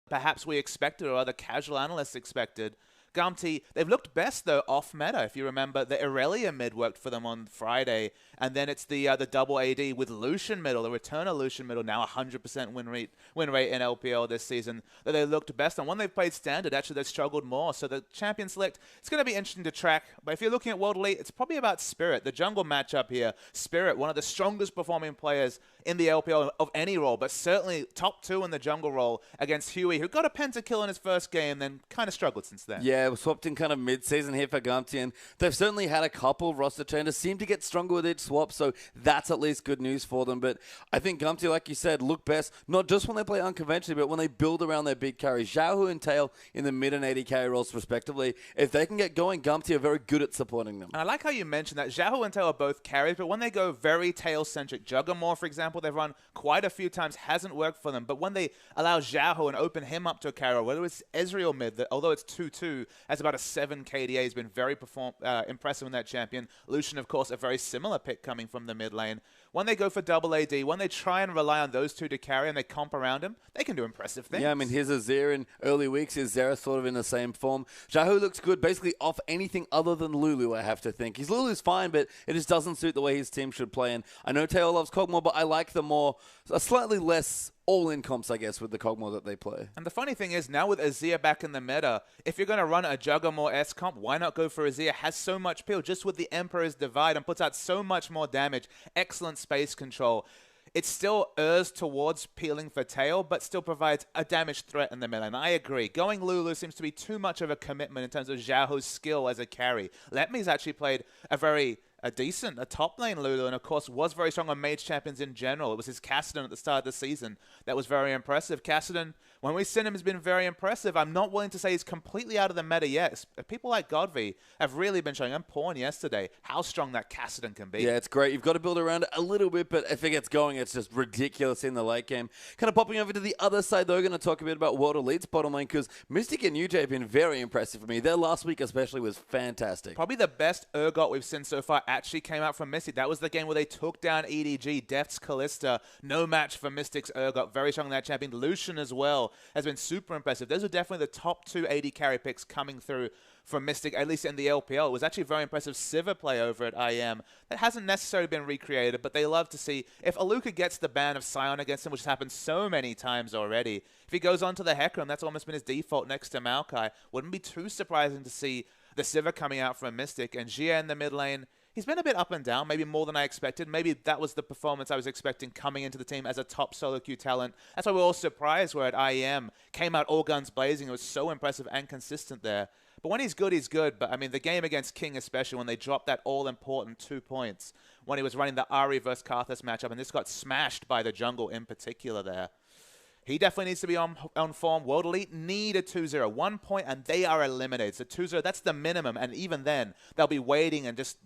perhaps we expected or other casual analysts expected. Gumty, they've looked best, though, off-meta. If you remember, the Irelia mid worked for them on Friday, and then it's the double AD with Lucian middle, the return of Lucian middle, now 100% win rate in LPL this season, that they looked best on. When they've played Standard, actually, they've struggled more. So the champion select, it's going to be interesting to track. But if you're looking at World Elite, it's probably about Spirit. The jungle matchup here, Spirit, one of the strongest performing players in the LPL of any role, but certainly top 2 in the jungle role against Huey, who got a pentakill in his first game, then kind of struggled since then. Yeah, we swapped in kind of mid-season here for Gumty, and they've certainly had a couple roster changes, seem to get stronger with each swap, so that's at least good news for them. But I think Gumty, like you said, look best, not just when they play unconventionally, but when they build around their big carries. Xiaohu and Tail in the mid and 80 carry roles, respectively. If they can get going, Gumty are very good at supporting them. And I like how you mentioned that Xiaohu and Tail are both carries, but when they go very Tail-centric, Juggermore, for example, they've run quite a few times, hasn't worked for them. But when they allow Xiaohu and open him up to a carry, whether it's Ezreal mid, that although it's 2-2, has about a 7 KDA, has been very impressive in that champion. Lucian, of course, a very similar pick coming from the mid lane. When they go for double AD, when they try and rely on those two to carry and they comp around him, they can do impressive things. Yeah, I mean, here's Azir in early weeks. Is Zera sort of in the same form? Xiaohu looks good basically off anything other than Lulu, I have to think. His Lulu's fine, but it just doesn't suit the way his team should play. And I know Taylor loves Kog'Maw, but I like the more, a slightly less all-in comps, I guess, with the Kog'Maw that they play. And the funny thing is, now with Azir back in the meta, if you're going to run a Juggernaut-S comp, why not go for Azir? Has so much peel, just with the Emperor's Divide, and puts out so much more damage. Excellent space control. It still errs towards peeling for Tail, but still provides a damage threat in the meta. And I agree. Going Lulu seems to be too much of a commitment in terms of Xiaohu's skill as a carry. Letme's actually played a decent top lane Lulu, and of course was very strong on mage champions in general. It was his Kassadin at the start of the season that was very impressive. Kassadin, when we've seen him, has been very impressive. I'm not willing to say he's completely out of the meta yet. People like Godvi have really been showing, and Porn yesterday, how strong that Kassadin can be. Yeah, it's great. You've got to build around it a little bit, but if it gets going, it's just ridiculous in the late game. Kind of popping over to the other side, though, going to talk a bit about World Elite's bottom lane, because Mystic and UJ have been very impressive for me. Their last week especially was fantastic. Probably the best Urgot we've seen so far actually came out from Mystic. That was the game where they took down EDG, Deft's Callista. No match for Mystic's Urgot. Very strong in that champion. Lucian as well has been super impressive. Those are definitely the top 2 AD carry picks coming through from Mystic, at least in the LPL. It was actually a very impressive Sivir play over at IM. That hasn't necessarily been recreated, but they love to see if Aluka gets the ban of Sion against him, which has happened so many times already. If he goes on to the Hecarim, that's almost been his default next to Maokai. Wouldn't be too surprising to see the Sivir coming out from Mystic. And Jia in the mid lane, he's been a bit up and down, maybe more than I expected. Maybe that was the performance I was expecting coming into the team as a top solo queue talent. That's why we're all surprised where at IEM came out all guns blazing. It was so impressive and consistent there. But when he's good, he's good. But, I mean, the game against King especially, when they dropped that all-important 2 points, when he was running the Ahri versus Karthus matchup, and this got smashed by the jungle in particular there. He definitely needs to be on form. World Elite need a 2-0. 1 point, and they are eliminated. So 2-0, that's the minimum. And even then, they'll be waiting and just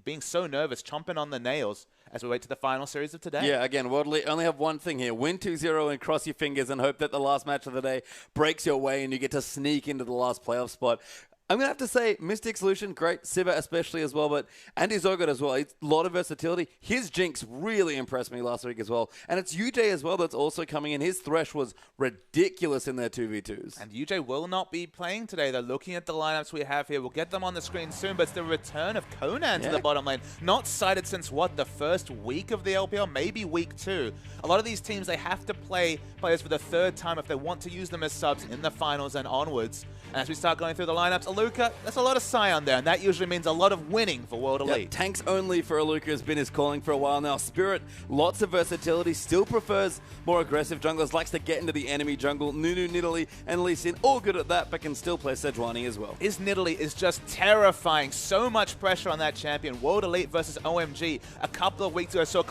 being so nervous, chomping on the nails as we wait to the final series of today. Yeah, again, World Elite only have one thing here. Win 2-0 and cross your fingers and hope that the last match of the day breaks your way and you get to sneak into the last playoff spot. I'm going to have to say, Mystic Solution, great. Sivir especially as well, but Andy Zogot as well. It's a lot of versatility. His Jinx really impressed me last week as well. And it's UJ as well that's also coming in. His Thresh was ridiculous in their 2v2s. And UJ will not be playing today. They're looking at the lineups we have here. We'll get them on the screen soon, but it's the return of Conan to the bottom lane. Not cited since, what, the first week of the LPL? Maybe week 2. A lot of these teams, they have to play players for the 3rd time if they want to use them as subs in the finals and onwards. And as we start going through the lineups, Aluka, that's a lot of Sion there, and that usually means a lot of winning for World Elite. Tanks only for Aluka has been his calling for a while now. Spirit, lots of versatility, still prefers more aggressive junglers, likes to get into the enemy jungle. Nunu, Nidalee, and Lee Sin, all good at that, but can still play Sejuani as well. His Nidalee is just terrifying. So much pressure on that champion. World Elite versus OMG. A couple of weeks ago, saw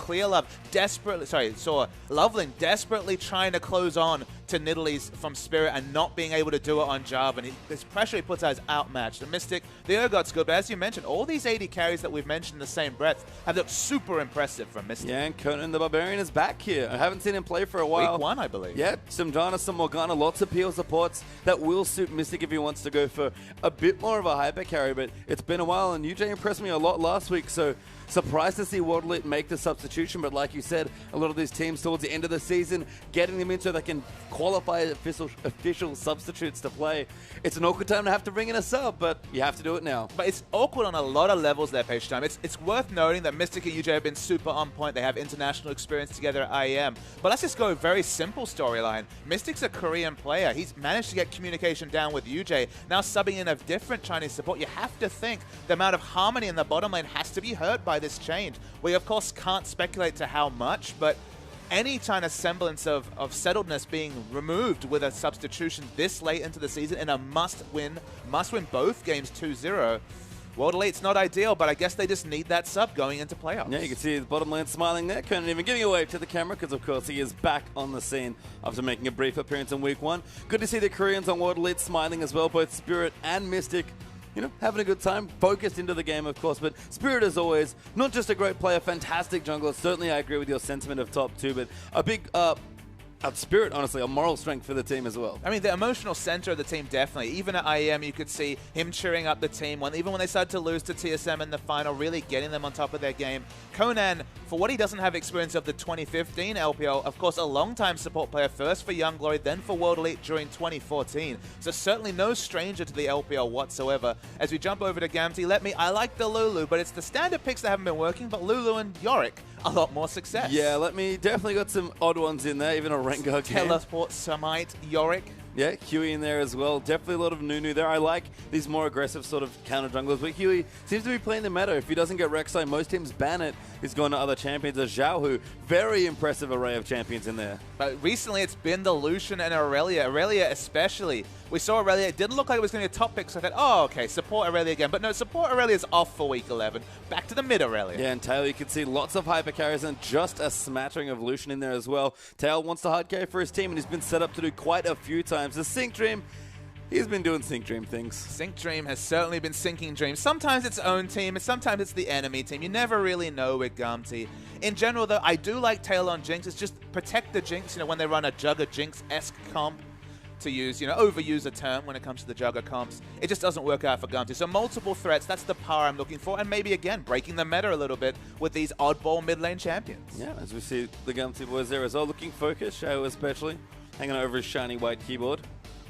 Loveling desperately trying to close on to Nidalee's from Spirit and not being able to do it on Jarvan. This pressure he puts out is outmatched. The Mystic, the Urgot's good, but as you mentioned, all these AD carries that we've mentioned in the same breath have looked super impressive from Mystic. Yeah, and Conan the Barbarian is back here. I haven't seen him play for a while. Week 1, I believe. Yeah, some Janna, some Morgana, lots of peel supports that will suit Mystic if he wants to go for a bit more of a hyper carry, but it's been a while, and UJ impressed me a lot last week, so surprised to see World Elite make the substitution, but like you said, a lot of these teams towards the end of the season, getting them in so they can qualified official substitutes to play. It's an awkward time to have to bring in a sub, but you have to do it now. But it's awkward on a lot of levels there, Page Time. It's worth noting that Mystic and UJ have been super on point. They have international experience together at IEM. But let's just go a very simple storyline. Mystic's a Korean player. He's managed to get communication down with UJ. Now subbing in a different Chinese support, you have to think the amount of harmony in the bottom lane has to be hurt by this change. We, of course, can't speculate to how much, but any kind of semblance of settledness being removed with a substitution this late into the season in a must-win both games 2-0. World Elite's not ideal, but I guess they just need that sub going into playoffs. Yeah, you can see the bottom lane smiling there. Conan even giving a wave to the camera because, of course, he is back on the scene after making a brief appearance in Week 1. Good to see the Koreans on World Elite smiling as well, both Spirit and Mystic. You know, having a good time, focused into the game, of course, but Spirit, as always, not just a great player, fantastic jungler. Certainly, I agree with your sentiment of top 2, but a big Spirit, honestly, a moral strength for the team as well. I mean, the emotional center of the team, definitely. Even at IEM, you could see him cheering up the team. Even when they started to lose to TSM in the final, really getting them on top of their game. Conan, for what he doesn't have experience of the 2015 LPL, of course, a long-time support player, first for Young Glory, then for World Elite during 2014. So certainly no stranger to the LPL whatsoever. As we jump over to Gamty, I like the Lulu, but it's the standard picks that haven't been working, but Lulu and Yorick, a lot more success. Yeah, definitely got some odd ones in there, even a Rengar game. Teleport, Samite, Yorick. Yeah, Huey in there as well. Definitely a lot of Nunu there. I like these more aggressive sort of counter junglers, but Huey seems to be playing the meta. If he doesn't get Rek'Sai, most teams ban it. He's going to other champions. A Zhao Hu, very impressive array of champions in there. But recently it's been the Lucian and Aurelia. Aurelia especially. We saw Aurelia. It didn't look like it was going to be a top pick, so I thought, oh, okay, support Aurelia again. But no, support Aurelia's off for Week 11. Back to the mid Aurelia. Yeah, and Tail, you can see lots of hyper carries and just a smattering of Lucian in there as well. Tail wants to hard carry for his team, and he's been set up to do quite a few times. The Sync Dream, he's been doing Sync Dream things. Sync Dream has certainly been syncing dreams. Sometimes it's own team, and sometimes it's the enemy team. You never really know with Gamty. In general, though, I do like Tail on Jinx. It's just protect the Jinx, when they run a Jugger Jinx-esque comp to use, overuse a term when it comes to the Jugger comps. It just doesn't work out for Gamty. So multiple threats, that's the power I'm looking for, and maybe, again, breaking the meta a little bit with these oddball mid-lane champions. Yeah, as we see the Gamty boys there as well, looking focused, Shao especially, hanging over his shiny white keyboard.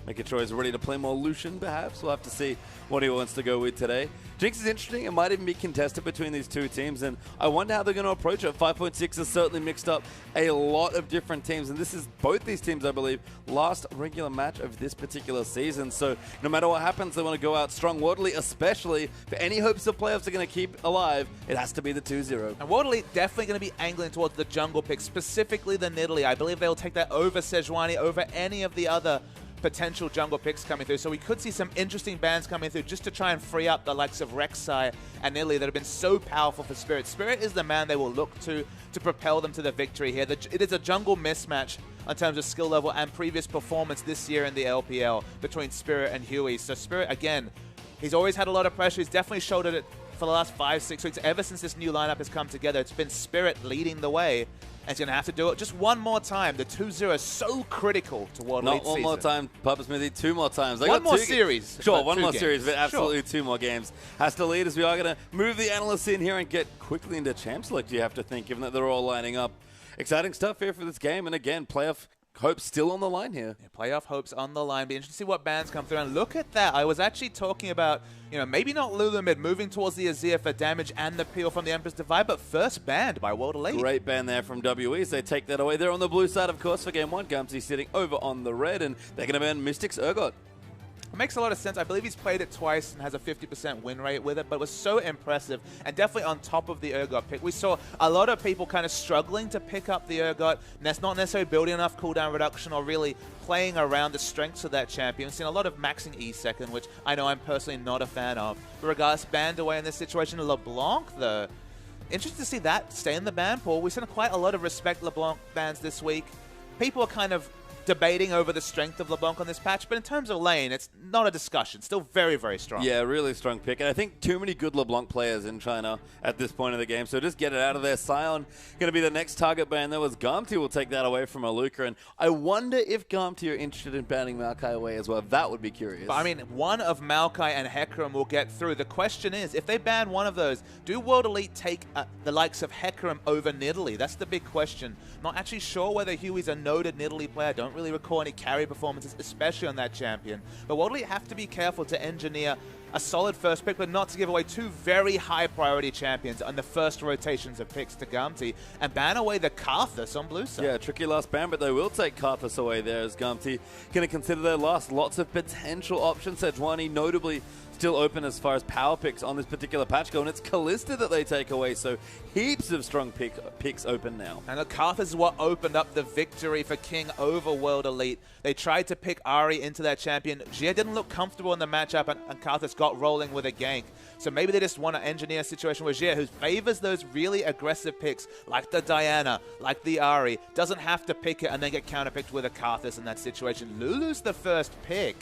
Making sure he's ready to play more Lucian, perhaps. We'll have to see what he wants to go with today. Jinx is interesting. It might even be contested between these two teams, and I wonder how they're going to approach it. 5.6 has certainly mixed up a lot of different teams, and this is both these teams, I believe, last regular match of this particular season. So no matter what happens, they want to go out strong. World Elite, especially, for any hopes of playoffs are going to keep alive, it has to be the 2-0. And World Elite definitely going to be angling towards the jungle pick, specifically the Nidalee. I believe they'll take that over Sejuani, over any of the other potential jungle picks coming through. So we could see some interesting bans coming through just to try and free up the likes of Rek'Sai and Nidalee that have been so powerful for Spirit. Spirit is the man they will look to propel them to the victory here. It is a jungle mismatch in terms of skill level and previous performance this year in the LPL between Spirit and Huey. So Spirit, again, he's always had a lot of pressure. He's definitely shouldered it for the last 5-6 weeks. Ever since this new lineup has come together, it's been Spirit leading the way. And he's going to have to do it just one more time. The 2-0 is so critical to World Elite season. Not one more time, Papa Smithy, 2 more times. One more series. Sure, one more series, but absolutely 2 more games. Has to lead as we are going to move the analysts in here and get quickly into champ select, you have to think, given that they're all lining up. Exciting stuff here for this game. And again, playoff hopes still on the line here. Yeah, playoff hopes on the line. Be interesting to see what bans come through. And look at that. I was actually talking about, maybe not Lulu mid, moving towards the Azir for damage and the peel from the Empress Divide, but first banned by World Elite. Great ban there from WE. They take that away. They're on the blue side, of course, for game 1. Gumsy sitting over on the red, and they're going to ban Mystic's Urgot. It makes a lot of sense. I believe he's played it twice and has a 50% win rate with it, but it was so impressive and definitely on top of the Urgot pick. We saw a lot of people kind of struggling to pick up the Urgot, and that's not necessarily building enough cooldown reduction or really playing around the strengths of that champion. We've seen a lot of maxing E-second, which I know I'm personally not a fan of. But regardless, banned away in this situation. LeBlanc, though, interesting to see that stay in the ban pool. We've seen quite a lot of Respect LeBlanc bans this week. People are kind of debating over the strength of LeBlanc on this patch, but in terms of lane, it's not a discussion. Still very, very strong. Yeah, really strong pick. And I think too many good LeBlanc players in China at this point of the game, so just get it out of there. Sion going to be the next target ban. There was Gamty will take that away from Aluka, and I wonder if Gamty are interested in banning Maokai away as well. That would be curious. But I mean, one of Maokai and Hecarim will get through. The question is, if they ban one of those, do World Elite take the likes of Hecarim over Nidalee? That's the big question. Not actually sure whether Huey's a noted Nidalee player. Don't really recall any carry performances, especially on that champion. But World Elite have to be careful to engineer a solid first pick, but not to give away two very high priority champions on the first rotations of picks to Gumty and ban away the Karthus on blue side. Yeah, tricky last ban, but they will take Karthus away there as Gumty going to consider their last. Lots of potential options. Sejuani notably still open as far as power picks on this particular patch go, and it's Kalista that they take away, so heaps of strong picks open now. And the Karthus is what opened up the victory for King over World Elite. They tried to pick Ahri into that champion. Jia didn't look comfortable in the matchup, and Karthus got rolling with a gank. So maybe they just want to engineer a situation where Jia, who favors those really aggressive picks, like the Diana, like the Ahri, doesn't have to pick it and then get counterpicked with a Karthus in that situation. Lulu's the first pick.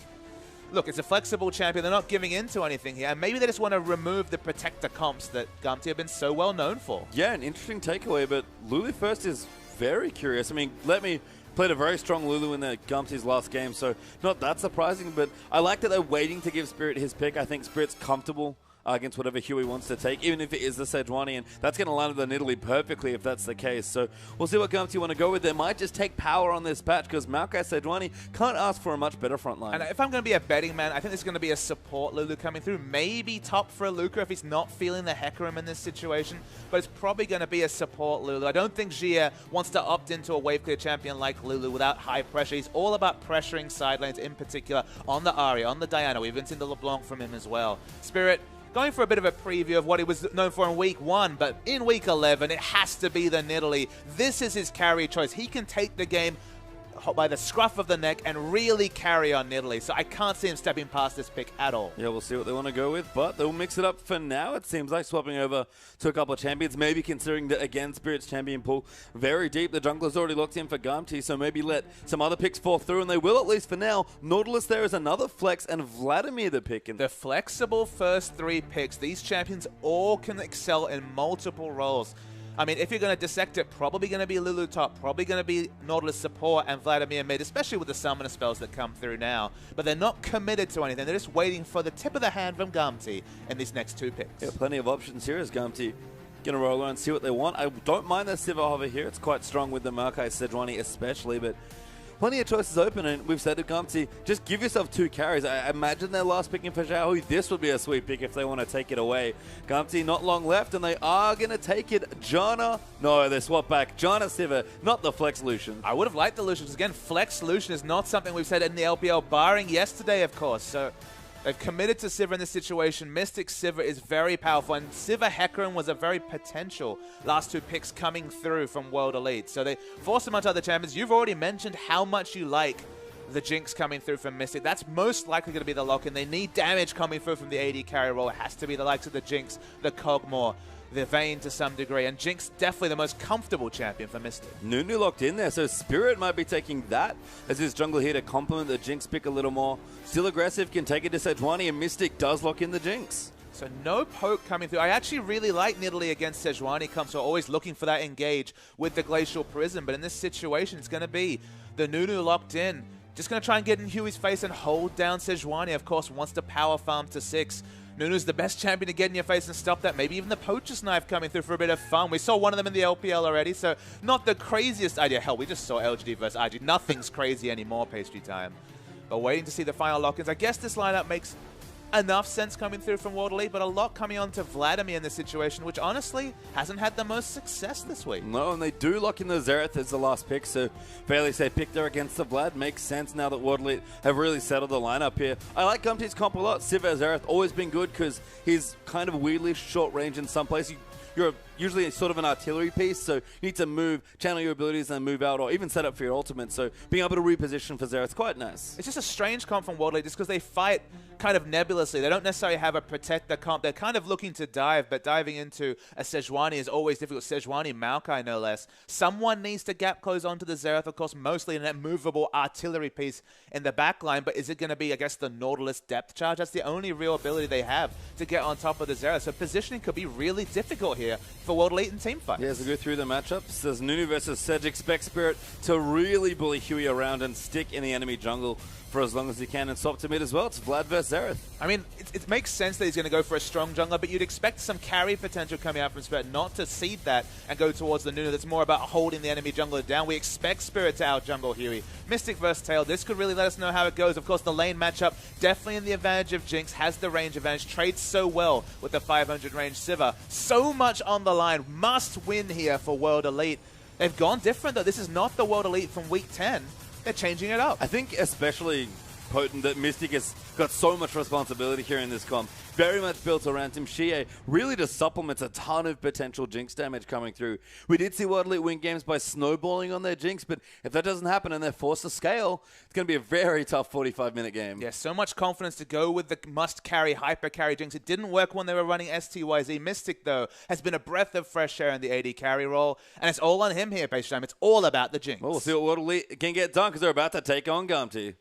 Look, it's a flexible champion. They're not giving into anything here. And maybe they just want to remove the protector comps that Gumty have been so well known for. Yeah, an interesting takeaway, but Lulu first is very curious. I mean, played a very strong Lulu in the Gumty's last game, so not that surprising, but I like that they're waiting to give Spirit his pick. I think Spirit's comfortable against whatever Huey wants to take, even if it is the Sejuani, and that's going to line up the Nidalee perfectly if that's the case. So we'll see what Gumty want to go with. They might just take power on this patch because Maokai Sejuani can't ask for a much better front line. And if I'm going to be a betting man, I think there's going to be a support Lulu coming through. Maybe top for a Luca if he's not feeling the Hecarim in this situation, but it's probably going to be a support Lulu. I don't think Jia wants to opt into a wave clear champion like Lulu without high pressure. He's all about pressuring side lanes, in particular on the Ahri, on the Diana. We've even seen the LeBlanc from him as well. Spirit going for a bit of a preview of what he was known for in Week 1, but in Week 11, it has to be the Nidalee. This is his carry choice. He can take the game by the scruff of the neck and really carry on Nidalee. So I can't see him stepping past this pick at all. Yeah, we'll see what they want to go with, but they'll mix it up for now. It seems like swapping over to a couple of champions, maybe considering that, again, Spirit's champion pool very deep. The jungler's already locked in for Gumty, so maybe let some other picks fall through, and they will at least for now. Nautilus there is another flex, and Vladimir the pick. The flexible first 3 picks, these champions all can excel in multiple roles. I mean, if you're going to dissect it, probably going to be Lulu top, probably going to be Nautilus support and Vladimir mid, especially with the summoner spells that come through now. But they're not committed to anything. They're just waiting for the tip of the hand from Gumty in these next 2 picks. Yeah, plenty of options here as Gumty going to roll around and see what they want. I don't mind the Sivir over here. It's quite strong with the Maokai Sejuani especially, but plenty of choices open, and we've said to Gumty, just give yourself 2 carries. I imagine their last picking for Xiaohui. This would be a sweet pick if they want to take it away. Gumty not long left, and they are going to take it. Janna, no, they swap back. Janna Sivir, not the Flex Lucian. I would have liked the Lucians. Again, Flex Lucian is not something we've said in the LPL, barring yesterday, of course. So they've committed to Sivir in this situation. Mystic Sivir is very powerful, and Sivir Hecarim was a very potential last 2 picks coming through from World Elite. So they forced a bunch of other champions. You've already mentioned how much you like the Jinx coming through from Mystic. That's most likely going to be the lock-in. They need damage coming through from the AD carry role. It has to be the likes of the Jinx, the Kog'Maw, the Vayne to some degree, and Jinx definitely the most comfortable champion for Mystic. Nunu locked in there, so Spirit might be taking that as his jungle here to complement the Jinx pick a little more. Still aggressive, can take it to Sejuani, and Mystic does lock in the Jinx. So no poke coming through. I actually really like Nidalee against Sejuani comes, so always looking for that engage with the Glacial Prism, but in this situation it's going to be the Nunu locked in. Just going to try and get in Huey's face and hold down Sejuani. Of course, wants to power farm to 6. Nunu's the best champion to get in your face and stop that. Maybe even the Poacher's Knife coming through for a bit of fun. We saw one of them in the LPL already, so not the craziest idea. Hell, we just saw LGD versus IG. Nothing's crazy anymore, pastry time. But waiting to see the final lock-ins. I guess this lineup makes enough sense coming through from World Elite, but a lot coming on to Vladimir in this situation, which honestly hasn't had the most success this week. No, and they do lock in the Xerath as the last pick, so fairly safe pick there against the Vlad. Makes sense now that World Elite have really settled the lineup here. I like Gumty's comp a lot. Sivir Xerath always been good because he's kind of weirdly short range in some places. You're usually sort of an artillery piece, so you need to move, channel your abilities and move out, or even set up for your ultimate. So being able to reposition for Xerath is quite nice. It's just a strange comp from World Elite just because they fight kind of nebulously. They don't necessarily have a protector comp. They're kind of looking to dive, but diving into a Sejuani is always difficult. Sejuani, Maokai no less. Someone needs to gap close onto the Xerath, of course, mostly in that movable artillery piece in the back line, but is it going to be, I guess, the Nautilus depth charge? That's the only real ability they have to get on top of the Xerath. So positioning could be really difficult here for World Elite and teamfights. Yeah, as we go through the matchups, there's Nunu versus Sedge. Expect Spirit to really bully Huey around and stick in the enemy jungle for for as long as he can and swap to mid as well. It's Vlad versus Xerath. I mean, it makes sense that he's going to go for a strong jungler, but you'd expect some carry potential coming out from Spirit not to seed that and go towards the Nunu. That's more about holding the enemy jungler down. We expect Spirit to out-jungle Huey. Mystic versus Tail, this could really let us know how it goes. Of course, the lane matchup definitely in the advantage of Jinx, has the range advantage, trades so well with the 500 range Sivir. So much on the line, must win here for World Elite. They've gone different though. This is not the World Elite from week 10. They're changing it up. I think especially potent that Mystic has got so much responsibility here in this comp. Very much built around him. Xie really just supplements a ton of potential Jinx damage coming through. We did see World Elite win games by snowballing on their Jinx, but if that doesn't happen and they're forced to scale, it's going to be a very tough 45-minute game. Yeah, so much confidence to go with the must-carry, hyper-carry Jinx. It didn't work when they were running STYZ. Mystic, though, has been a breath of fresh air in the AD carry role, and it's all on him here, Page Time. It's all about the Jinx. Well, we'll see what World Elite can get done because they're about to take on Gumty.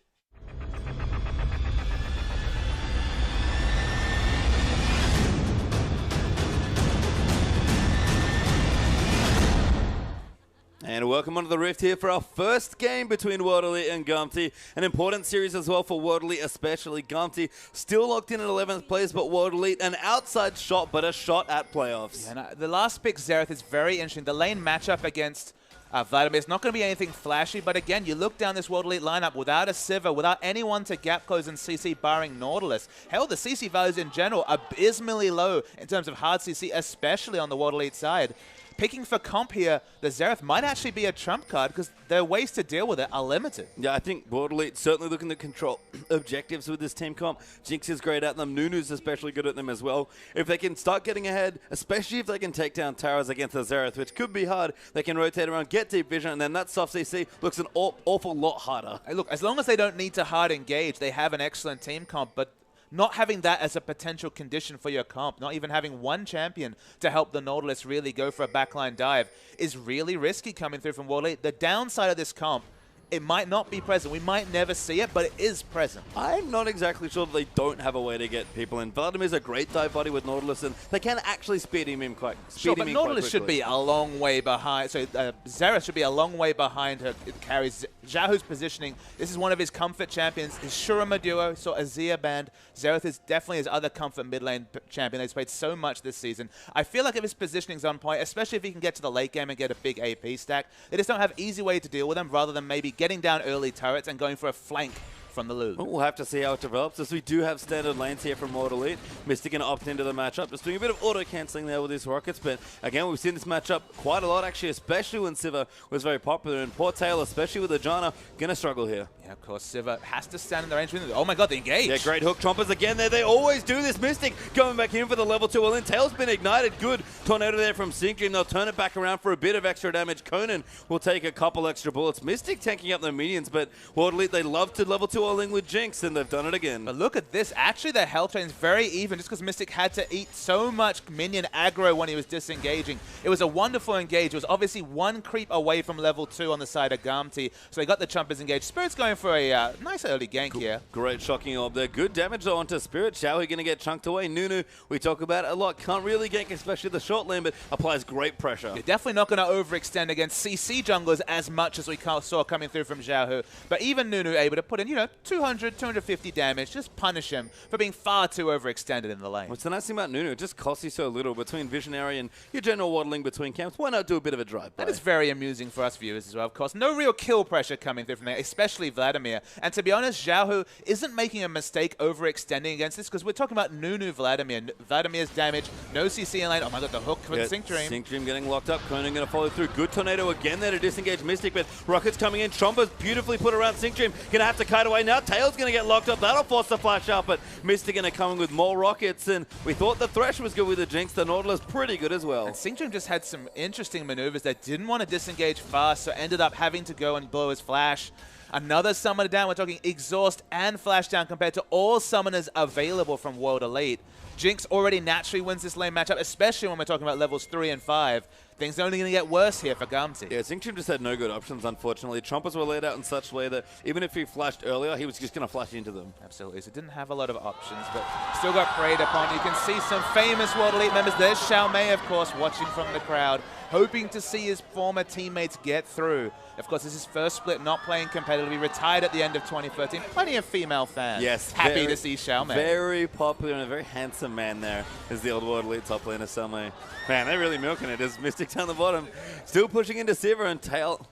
And welcome onto the Rift here for our first game between World Elite and Gumty. An important series as well for World Elite, especially Gumty. Still locked in at 11th place, but World Elite, an outside shot, but a shot at playoffs. Yeah, the last pick, Xerath, is very interesting. The lane matchup against Vladimir is not going to be anything flashy, but again, you look down this World Elite lineup without a Sivir, without anyone to gap close and CC barring Nautilus. Hell, the CC values in general are abysmally low in terms of hard CC, especially on the World Elite side. Picking for comp here, the Xerath might actually be a trump card because their ways to deal with it are limited. Yeah, I think World Elite certainly looking to control objectives with this team comp. Jinx is great at them. Nunu's especially good at them as well. If they can start getting ahead, especially if they can take down towers against the Xerath, which could be hard, they can rotate around, get deep vision, and then that soft CC looks an awful lot harder. Hey, look, as long as they don't need to hard engage, they have an excellent team comp, but not having that as a potential condition for your comp, not even having one champion to help the Nautilus really go for a backline dive is really risky coming through from World Elite. The downside of this comp, it might not be present. We might never see it, but it is present. I'm not exactly sure that they don't have a way to get people in. Vladimir's a great dive body with Nautilus, and they can actually speed him in quite quickly. Sure, but Nautilus should be a long way behind. So Xerath should be a long way behind her. It carries Xiaohu's positioning. This is one of his comfort champions. His Shurima duo, so Azir band. Xerath is definitely his other comfort mid lane champion. He's played so much this season. I feel like if his positioning's on point, especially if he can get to the late game and get a big AP stack, they just don't have easy way to deal with them rather than maybe getting down early turrets and going for a flank from the Lulu. We'll have to see how it develops as we do have standard lanes here from World Elite. Mystic going to opt into the matchup, just doing a bit of auto-cancelling there with his rockets, but again, we've seen this matchup quite a lot actually, especially when Sivir was very popular, and poor Tail, especially with the Janna, going to struggle here. Yeah, of course, Sivir has to stand in the range with him. Oh my god, they engage! Yeah, great hook chompers again there. They always do this. Mystic going back in for the level 2. Well, then Tail's been ignited. Good tornado there from Syncdream. They'll turn it back around for a bit of extra damage. Conan will take a couple extra bullets. Mystic tanking up their minions, but World Elite, they love to level 2 all in with Jinx, and they've done it again. But look at this. Actually, their health train is very even just because Mystic had to eat so much minion aggro when he was disengaging. It was a wonderful engage. It was obviously one creep away from level 2 on the side of Gumty, so they got the Chompers engaged. Spirit's going for a nice early gank here. Great shocking orb there. Good damage though onto Spirit. Xiaohu going to get chunked away. Nunu, we talk about it a lot. Can't really gank, especially the short lane, but applies great pressure. You're definitely not going to overextend against CC junglers as much as we saw coming through from Xiaohu. But even Nunu able to put in, 200, 250 damage. Just punish him for being far too overextended in the lane. What's the nice thing about Nunu? It just costs you so little between Visionary and your general waddling between camps. Why not do a bit of a drive-by? That is very amusing for us viewers as well, of course. No real kill pressure coming through from there, especially Vladimir. And to be honest, Xiaohu isn't making a mistake overextending against this because we're talking about Nunu Vladimir. Vladimir's damage, no CC in lane. Oh my god, the hook for the Syncdream. Syncdream getting locked up. Conan going to follow through. Good tornado again there to disengage Mystic, but rockets coming in. Chompers beautifully put around Syncdream. Going to have to kite away now. Tail's going to get locked up. That'll force the flash out, but Mystic going to come in with more rockets, and we thought the Thresh was good with the Jinx. The Nautilus pretty good as well. And Syncdream just had some interesting maneuvers that didn't want to disengage fast, so ended up having to go and blow his flash. Another summoner down. We're talking exhaust and flash down compared to all summoners available from World Elite. Jinx already naturally wins this lane matchup, especially when we're talking about levels 3 and 5. Things are only going to get worse here for Gamti. Yeah, Xingqiu just had no good options, unfortunately. Trumpers were laid out in such a way that even if he flashed earlier, he was just going to flash into them. Absolutely. So didn't have a lot of options, but still got preyed upon. You can see some famous World Elite members. There's Xiao Mei, of course, watching from the crowd, hoping to see his former teammates get through. Of course, this is his first split, not playing competitively, retired at the end of 2013. Plenty of female fans. Yes. Happy to see Xiao Mei. Very popular and a very handsome man there is the old World Elite top laner, Xiao Mei. Man, they're really milking it as Mystic down the bottom. Still pushing into Sivir and Tail.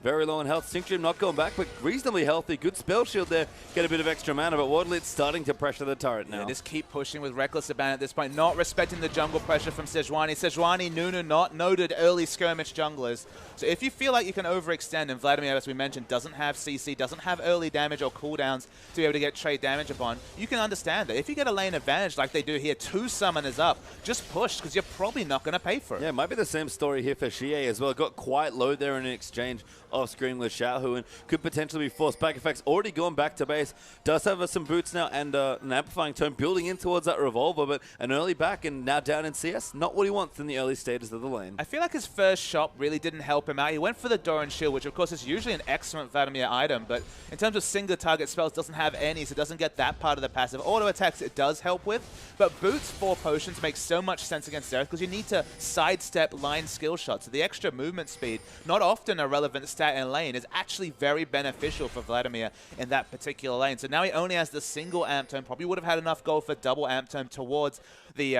Very low in health. Xingqiu not going back, but reasonably healthy. Good spell shield there. Get a bit of extra mana, but World Elite's starting to pressure the turret now. Yeah, just keep pushing with Reckless Abandon at this point. Not respecting the jungle pressure from Sejuani. Sejuani, Nunu not noted early skirmish junglers. So if you feel like you can overextend, and Vladimir, as we mentioned, doesn't have CC, doesn't have early damage or cooldowns to be able to get trade damage upon, you can understand that. If you get a lane advantage like they do here, 2 summoners up, just push, because you're probably not going to pay for it. Yeah, it might be the same story here for Xie as well. Got quite low there in an exchange off screen with Xiaohu and could potentially be forced back. Effects already gone back to base. Does have some boots now and an amplifying tone building in towards that revolver, but an early back and now down in CS. Not what he wants in the early stages of the lane. I feel like his first shot really didn't help him out. He went for the Doran Shield, which of course is usually an excellent Vladimir item, but in terms of single target spells, doesn't have any, so it doesn't get that part of the passive. Auto attacks it does help with, but boots 4 potions makes so much sense against Zereth because you need to sidestep line skill shots. So the extra movement speed, not often a relevant stat in lane, is actually very beneficial for Vladimir in that particular lane. So now he only has the single amp tome, probably would have had enough gold for double amp tome towards the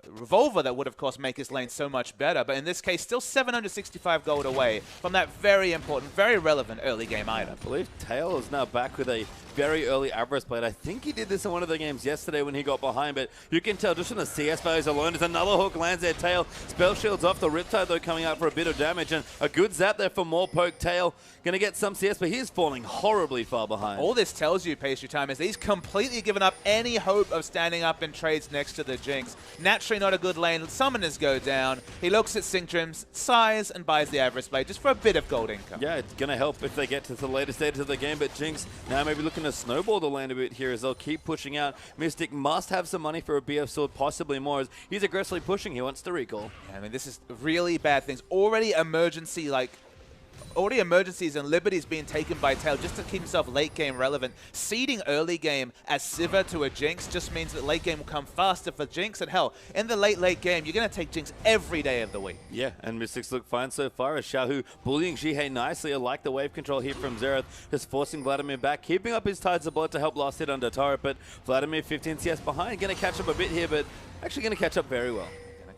revolver that would of course make his lane so much better, but in this case still 765 gold away from that very important, very relevant early game item. I believe Tail is now back with a very early Avarice Blade. I think he did this in one of the games yesterday when he got behind, but you can tell just from the CS values alone, there's another hook lands there. Tail spell shields off the Riptide though, coming out for a bit of damage, and a good zap there for more poke. Tail gonna get some CS, but he's falling horribly far behind. All this tells you, Pastry Time, is he's completely given up any hope of standing up in trades next to the Jinx. Naturally not a good lane. Summoners go down. He looks at Singtrim's size and buys the Avarice Blade just for a bit of gold income. Yeah, it's going to help if they get to the later stages of the game, but Jinx now maybe looking to snowball the lane a bit here as they'll keep pushing out. Mystic must have some money for a BF sword, possibly more, as he's aggressively pushing. He wants to recall. Yeah, I mean, this is really bad things. Already emergencies and liberties being taken by Tail just to keep himself late game relevant. Seeding early game as Sivir to a Jinx just means that late game will come faster for Jinx, and hell, in the late game, you're going to take Jinx every day of the week. Yeah, and Mystics look fine so far as Xiaohu bullying Zhihei nicely. I like the wave control here from Xerath, just forcing Vladimir back, keeping up his Tides of Blood to help last hit under turret, but Vladimir 15 CS behind, going to catch up a bit here, but actually going to catch up very well.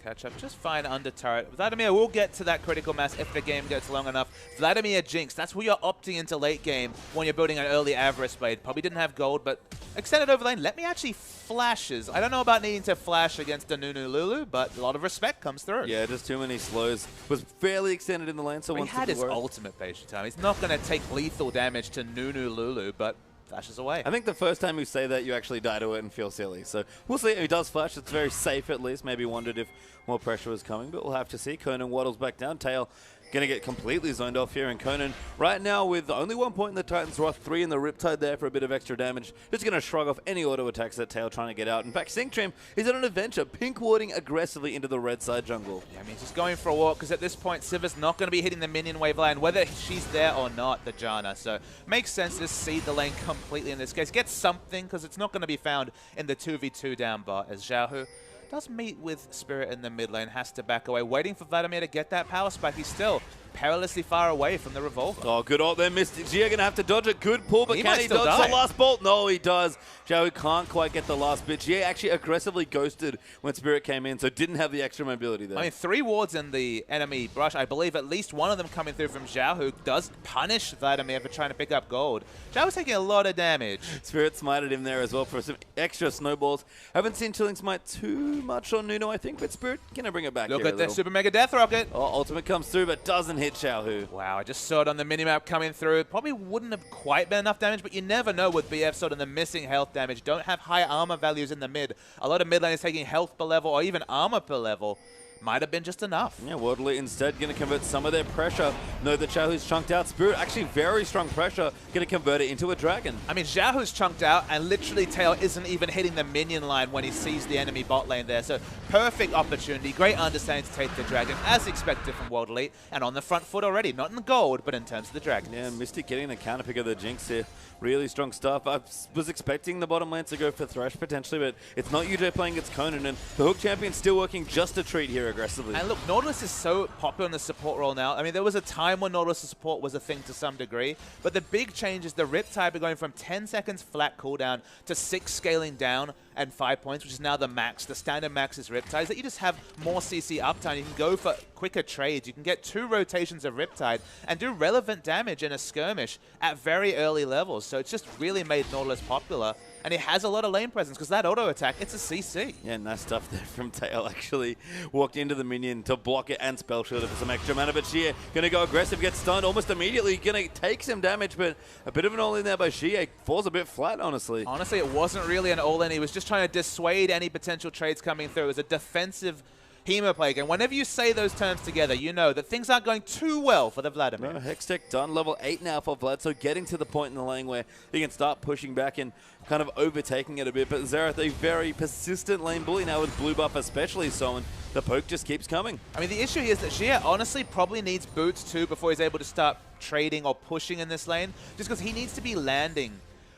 Catch up just fine under turret. Vladimir will get to that critical mass if the game gets long enough. Vladimir Jinx, that's where you're opting into late game when you're building an early Avarice Blade. Probably didn't have gold, but extended over lane. Let me actually flashes. I don't know about needing to flash against the Nunu Lulu, but a lot of respect comes through. Yeah, just too many slows. Was fairly extended in the lane, so he had his ultimate patient time. He's not going to take lethal damage to Nunu Lulu, but flashes away. I think the first time you say that, you actually die to it and feel silly. So we'll see. He does flash. It's very safe at least. Maybe wondered if more pressure was coming, but we'll have to see. Conan waddles back down. Tail going to get completely zoned off here, and Conan right now with only 1 point in the Titan's Wrath, 3 in the Riptide there for a bit of extra damage. Just going to shrug off any auto attacks that Tail trying to get out. In fact, Singtrim is on an adventure, pink warding aggressively into the red side jungle. Yeah, I mean, he's going for a walk because at this point, Sivir's not going to be hitting the minion wave lane, whether she's there or not, the Janna. So makes sense to just seed the lane completely in this case. Get something because it's not going to be found in the 2v2 down bot as Xiaohu does meet with Spirit in the mid lane, has to back away, waiting for Vladimir to get that power spike. He's still perilously far away from the revolver. Oh, good ult there, Mystic. Gia going to have to dodge it. Good pull, but can he dodge the last bolt? No, he does. Joe can't quite get the last bit. Gia actually aggressively ghosted when Spirit came in, so didn't have the extra mobility there. I mean, 3 wards in the enemy brush. I believe at least one of them coming through from Zhao, who does punish Vladimir for trying to pick up gold. Zhao's taking a lot of damage. Spirit smited him there as well for some extra snowballs. Haven't seen Chilling Smite too much on Nuno, I think, but Spirit going to bring it back. Look at the Super Mega Death Rocket. Oh, ultimate comes through, but doesn't hit Xiaohu. Wow, I just saw it on the minimap coming through. Probably wouldn't have quite been enough damage, but you never know with BF Sword and the missing health damage. Don't have high armor values in the mid. A lot of mid laners taking health per level or even armor per level. might have been just enough. Yeah, WildElite instead going to convert some of their pressure. Know that Xiaohu's chunked out. Spirit actually very strong pressure, going to convert it into a dragon. I mean, Xiaohu's chunked out, and literally Tail isn't even hitting the minion line when he sees the enemy bot lane there. So perfect opportunity, great understanding to take the dragon, as expected from WildElite, and on the front foot already, not in the gold, but in terms of the dragon. Yeah, Mystic getting the counter pick of the Jinx here. Really strong stuff. I was expecting the bottom lane to go for Thresh potentially, but it's not UJ playing against Conan, and the Hook Champion still working just a treat here aggressively. And look, Nautilus is so popular in the support role now. I mean, there was a time when Nautilus support was a thing to some degree, but the big change is the Riptide are going from 10 seconds flat cooldown to 6 scaling down and 5 points, which is now the max. The standard max is Riptide, that you just have more CC uptime. You can go for quicker trades. You can get 2 rotations of Riptide and do relevant damage in a skirmish at very early levels. So it's just really made Nautilus popular. And he has a lot of lane presence because that auto attack, it's a CC. Yeah, nice stuff there from Tail. Actually walked into the minion to block it and spell shield it for some extra mana. But Xie going to go aggressive, gets stunned almost immediately. Going to take some damage, but a bit of an all-in there by Xie. Falls a bit flat, honestly. Honestly, it wasn't really an all-in. He was just trying to dissuade any potential trades coming through. It was a defensive Hemo play again. Whenever you say those terms together, you know that things aren't going too well for the Vladimir. No, Hextech done, level 8 now for Vlad, so getting to the point in the lane where he can start pushing back and kind of overtaking it a bit. But Xerath, a very persistent lane bully now with blue buff especially so, and the poke just keeps coming. I mean, the issue here is that Xie honestly probably needs boots too before he's able to start trading or pushing in this lane, just because he needs to be landing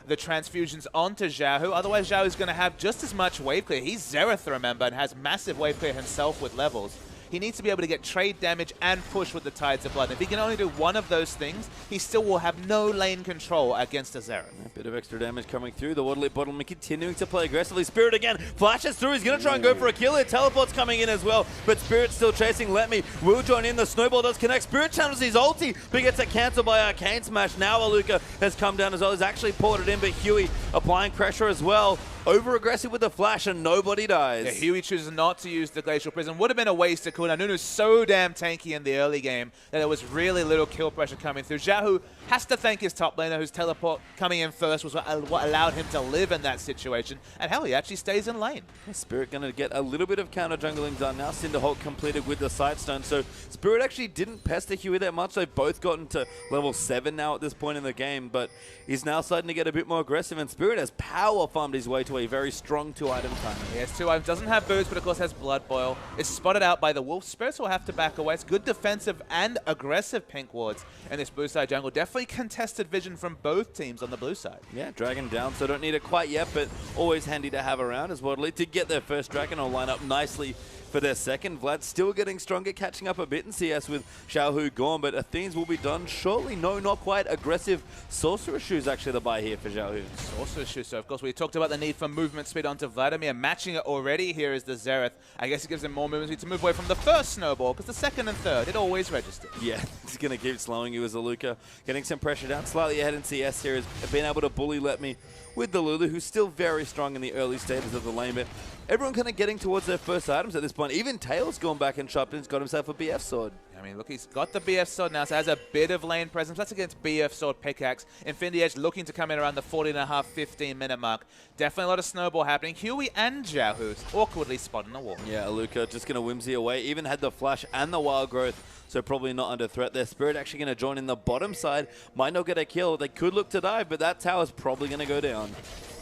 the transfusions onto Xiaohu. Otherwise, Xiaohu's going to have just as much wave clear. He's Xerath, remember, and has massive wave clear himself with levels. He needs to be able to get trade damage and push with the Tides of Blood. And if he can only do one of those things, he still will have no lane control against a Xerath. A bit of extra damage coming through. The WildElite bottom continuing to play aggressively. Spirit again flashes through. He's going to try and go for a kill here. Teleport's coming in as well, but Spirit's still chasing. Let Me will join in. The snowball does connect. Spirit channels his ulti, but gets it cancelled by Arcane Smash. Now Aluka has come down as well. He's actually ported in, but Huey applying pressure as well. Over-aggressive with the flash, and nobody dies. Yeah, Huey chooses not to use the Glacial Prison. Would have been a waste to cooldown. Nunu's so damn tanky in the early game that there was really little kill pressure coming through. Xiaohu has to thank his top laner, whose teleport coming in first was what allowed him to live in that situation. And hell, he actually stays in lane. Spirit going to get a little bit of counter jungling done now. Cinderhawk completed with the Sightstone. So Spirit actually didn't pester Huey that much. They've both gotten to level 7 now at this point in the game, but he's now starting to get a bit more aggressive, and Spirit has power farmed his way to a very strong 2-item time. He has 2 items, doesn't have boots, but of course has Blood Boil. Is spotted out by the Wolf. Spirits will have to back away. It's good defensive and aggressive pink wards in this blue side jungle. Definitely contested vision from both teams on the blue side. Yeah, dragon down, so don't need it quite yet, but always handy to have around as WildElite to get their first dragon or line up nicely for their second. Vlad still getting stronger, catching up a bit in CS with Xiaohu gone, but Athenes will be done shortly. No, not quite. Aggressive Sorcerer Shoes actually the buy here for Xiaohu. Sorcerer Shoes, so of course we talked about the need for movement speed onto Vladimir. Matching it already here is the Xerath. I guess it gives him more movement speed to move away from the first snowball, because the second and third, it always registers. Yeah, it's going to keep slowing you as Aluka. Getting some pressure down, slightly ahead in CS here, has been able to bully Let Me with the Lulu, who's still very strong in the early stages of the lane, but everyone kind of getting towards their first items at this point. Even Tails gone back and chopped in. He's got himself a BF sword. I mean, look, he's got the BF sword now, so has a bit of lane presence. That's against BF sword pickaxe. Infinity Edge looking to come in around the 14.5, 15 minute mark. Definitely a lot of snowball happening. Huey and Xiaohu awkwardly spotting the wall. Yeah, Aluka just going to whimsy away. Even had the flash and the wild growth, so probably not under threat there. Spirit actually going to join in the bottom side. Might not get a kill. They could look to dive, but that tower's probably going to go down.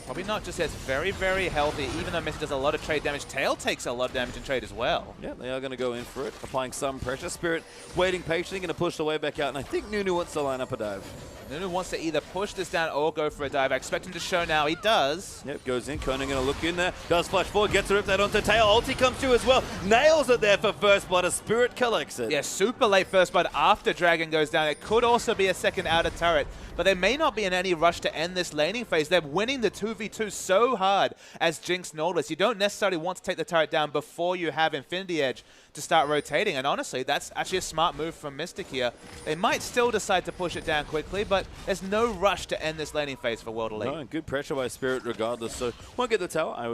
Probably not, just as very, very healthy. Even though Messi does a lot of trade damage, Tail takes a lot of damage in trade as well. Yeah, they are going to go in for it, applying some pressure. Spirit waiting patiently, going to push the way back out, and I think Nunu wants to line up a dive. Nunu wants to either push this down or go for a dive. I expect him to show now. He does. Yep, goes in. Conan going to look in there. Does flash forward, gets a rip that onto Tail. Ulti comes through as well. Nails it there for first blood. A Spirit collects it. Yeah, super late first blood after Dragon goes down. It could also be a second outer turret, but they may not be in any rush to end this laning phase. They're winning the 2v2 so hard as Jinx Nautilus. You don't necessarily want to take the turret down before you have Infinity Edge to start rotating, and honestly, that's actually a smart move from Mystic here. They might still decide to push it down quickly, but there's no rush to end this laning phase for WildElite. No, good pressure by Spirit regardless, so won't get the tower. I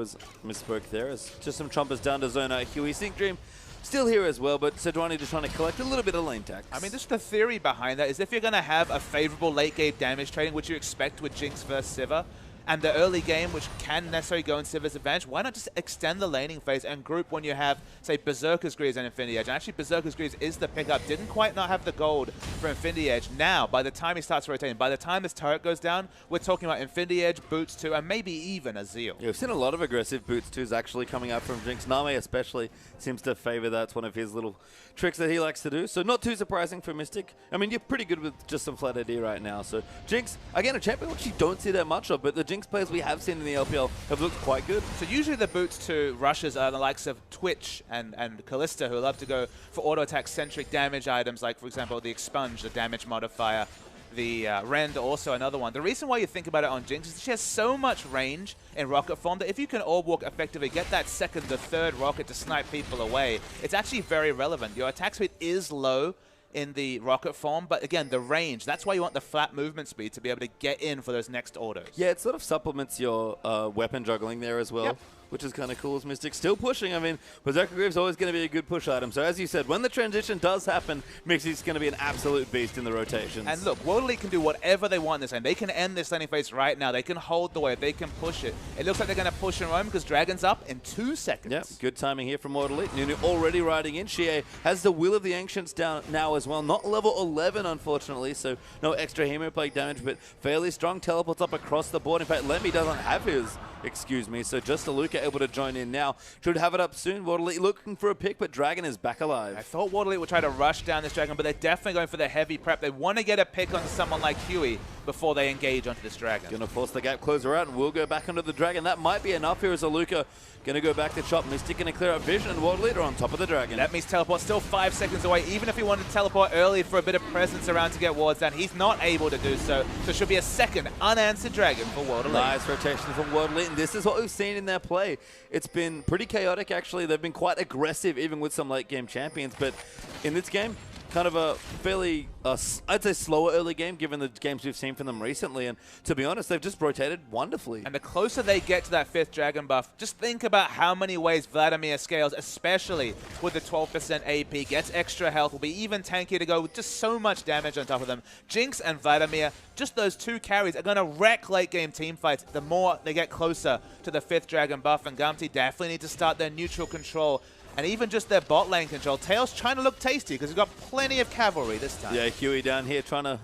misspoke there. As just some chompers down to zone out. Huey Sync Dream still here as well, but Sejuani just trying to collect a little bit of lane tax. I mean, just the theory behind that is if you're going to have a favorable late game damage trading, which you expect with Jinx versus Sivir, and the early game, which can necessarily go in Civi's advantage, why not just extend the laning phase and group when you have, say, Berserker's Greaves and Infinity Edge? And actually, Berserker's Greaves is the pickup. Didn't quite not have the gold for Infinity Edge. Now, by the time he starts rotating, by the time this turret goes down, we're talking about Infinity Edge, Boots 2, and maybe even a Zeal. Yeah, we've seen a lot of aggressive Boots 2s actually coming out from Jinx. Name especially seems to favor that. It's one of his little tricks that he likes to do. So not too surprising for Mystic. I mean, you're pretty good with just some flat AD right now. So Jinx, again, a champion which you don't see that much of, but the Jinx players we have seen in the LPL have looked quite good. So usually the Boots 2 rushes are the likes of Twitch and Kalista, who love to go for auto-attack-centric damage items, like, for example, the Expunge, the damage modifier, the Rend, also another one. The reason why you think about it on Jinx is she has so much range in rocket form that if you can orb walk effectively, get that second or third rocket to snipe people away, it's actually very relevant. Your attack speed is low in the rocket form, but again, the range, that's why you want the flat movement speed to be able to get in for those next autos. Yeah, it sort of supplements your weapon juggling there as well. Yep. Which is kind of cool as Mystic. Still pushing. I mean, Berserker Greaves always going to be a good push item. So as you said, when the transition does happen, Mystic's going to be an absolute beast in the rotations. And look, World Elite can do whatever they want this lane. They can end this laning phase right now. They can hold the wave. They can push it. It looks like they're going to push and roam because Dragon's up in 2 seconds. Yeah, good timing here from World Elite. Nunu already riding in. Xie has the Will of the Ancients down now as well. Not level 11, unfortunately, so no extra Hemoplague damage, but fairly strong teleports up across the board. In fact, Lemmy doesn't have his, excuse me, so just a Luca able to join in now. Should have it up soon. World Elite looking for a pick, but Dragon is back alive. I thought World Elite would try to rush down this Dragon, but they're definitely going for the heavy prep. They want to get a pick on someone like Huey before they engage onto this Dragon. Going to force the gap closer out, and we'll go back onto the Dragon. That might be enough here as a Luca. Going to go back to chop. Mystic going to clear up Vision, and World Elite are on top of the Dragon. That means teleport still 5 seconds away. Even if he wanted to teleport early for a bit of presence around to get wards down, he's not able to do so. So it should be a second unanswered Dragon for World Elite. Nice rotation from World Elite, and this is what we've seen in their play. It's been pretty chaotic, actually. They've been quite aggressive, even with some late-game champions. But in this game, kind of a fairly, I'd say, slower early game, given the games we've seen from them recently. And to be honest, they've just rotated wonderfully. And the closer they get to that 5th Dragon buff, just think about how many ways Vladimir scales, especially with the 12% AP, gets extra health, will be even tankier to go with just so much damage on top of them. Jinx and Vladimir, just those 2 carries are going to wreck late-game team fights the more they get closer to the 5th Dragon buff. And Gumty definitely need to start their neutral control and even just their bot lane control. Tails trying to look tasty because we've got plenty of cavalry this time. Yeah, Huey down here trying to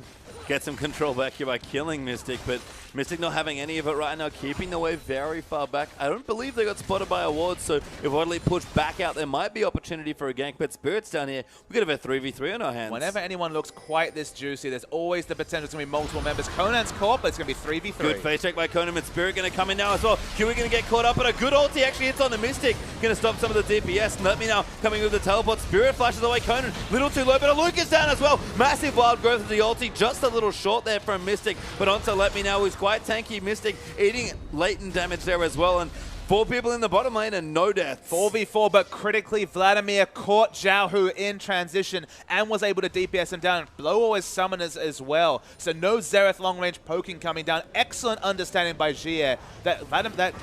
get some control back here by killing Mystic, but Mystic not having any of it right now, keeping the wave very far back. I don't believe they got spotted by a ward, so if World Elite push back out, there might be opportunity for a gank, but Spirit's down here. We could have a 3v3 on our hands. Whenever anyone looks quite this juicy, there's always the potential it's going to be multiple members. Conan's caught, but it's going to be 3v3. Good face check by Conan, and Spirit going to come in now as well. Huey going to get caught up, but a good ulti actually hits on the Mystic. Going to stop some of the DPS. Let me now coming with the teleport. Spirit flashes away Conan. Little too low, but a Luke is down as well. Massive wild growth of the ulti. Just a little short there from Mystic, but onto Let Me Now, who's quite tanky. Mystic eating latent damage there as well, and 4 people in the bottom lane and no deaths. 4v4, but critically, Vladimir caught Xiaohu in transition and was able to DPS him down. Blow all his summoners as well. So no Xerath long-range poking coming down. Excellent understanding by Jie that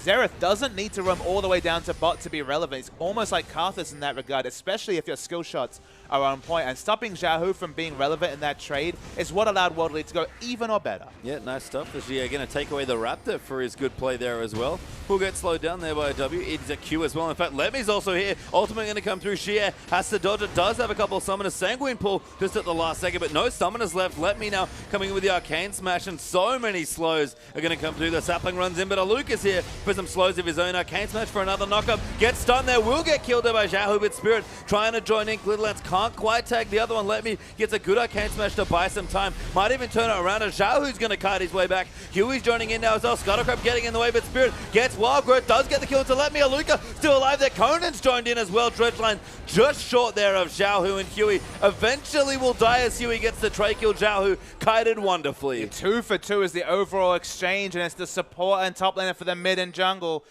Xerath doesn't need to roam all the way down to bot to be relevant. It's almost like Karthus in that regard, especially if your skill shots are on point. And stopping Xiaohu from being relevant in that trade is what allowed World Elite to go even or better. Yeah, nice stuff. Xie going to take away the Raptor for his good play there as well. Will get slowed down there by a W. It is a Q as well. In fact, Lemmy's also here. Ultimate going to come through. Xie has to dodge it. Does have a couple of summoners. Sanguine pull just at the last second, but no summoners left. Let Me Now coming in with the Arcane Smash, and so many slows are going to come through. The Sapling runs in, but a Luke is here for some slows of his own. Arcane Smash for another knockup. Gets stunned there. Will get killed there by Xiaohu, but Spirit trying to join in. Glitterlance can't quite tag the other one. Let Me gets a good Arcane Smash to buy some time. Might even turn it around, and Xiaohu's going to kite his way back. Huey's joining in now as well. Scuttlecrab getting in the way, but Spirit gets Wild Growth, does get the kill to Let Me. Aluka still alive there. Conan's joined in as well. Dredgeline just short there of Xiaohu, and Huey eventually will die as Huey gets the tray kill. Xiaohu kited wonderfully. 2 for 2 is the overall exchange, and it's the support and top laner for the mid and jungle.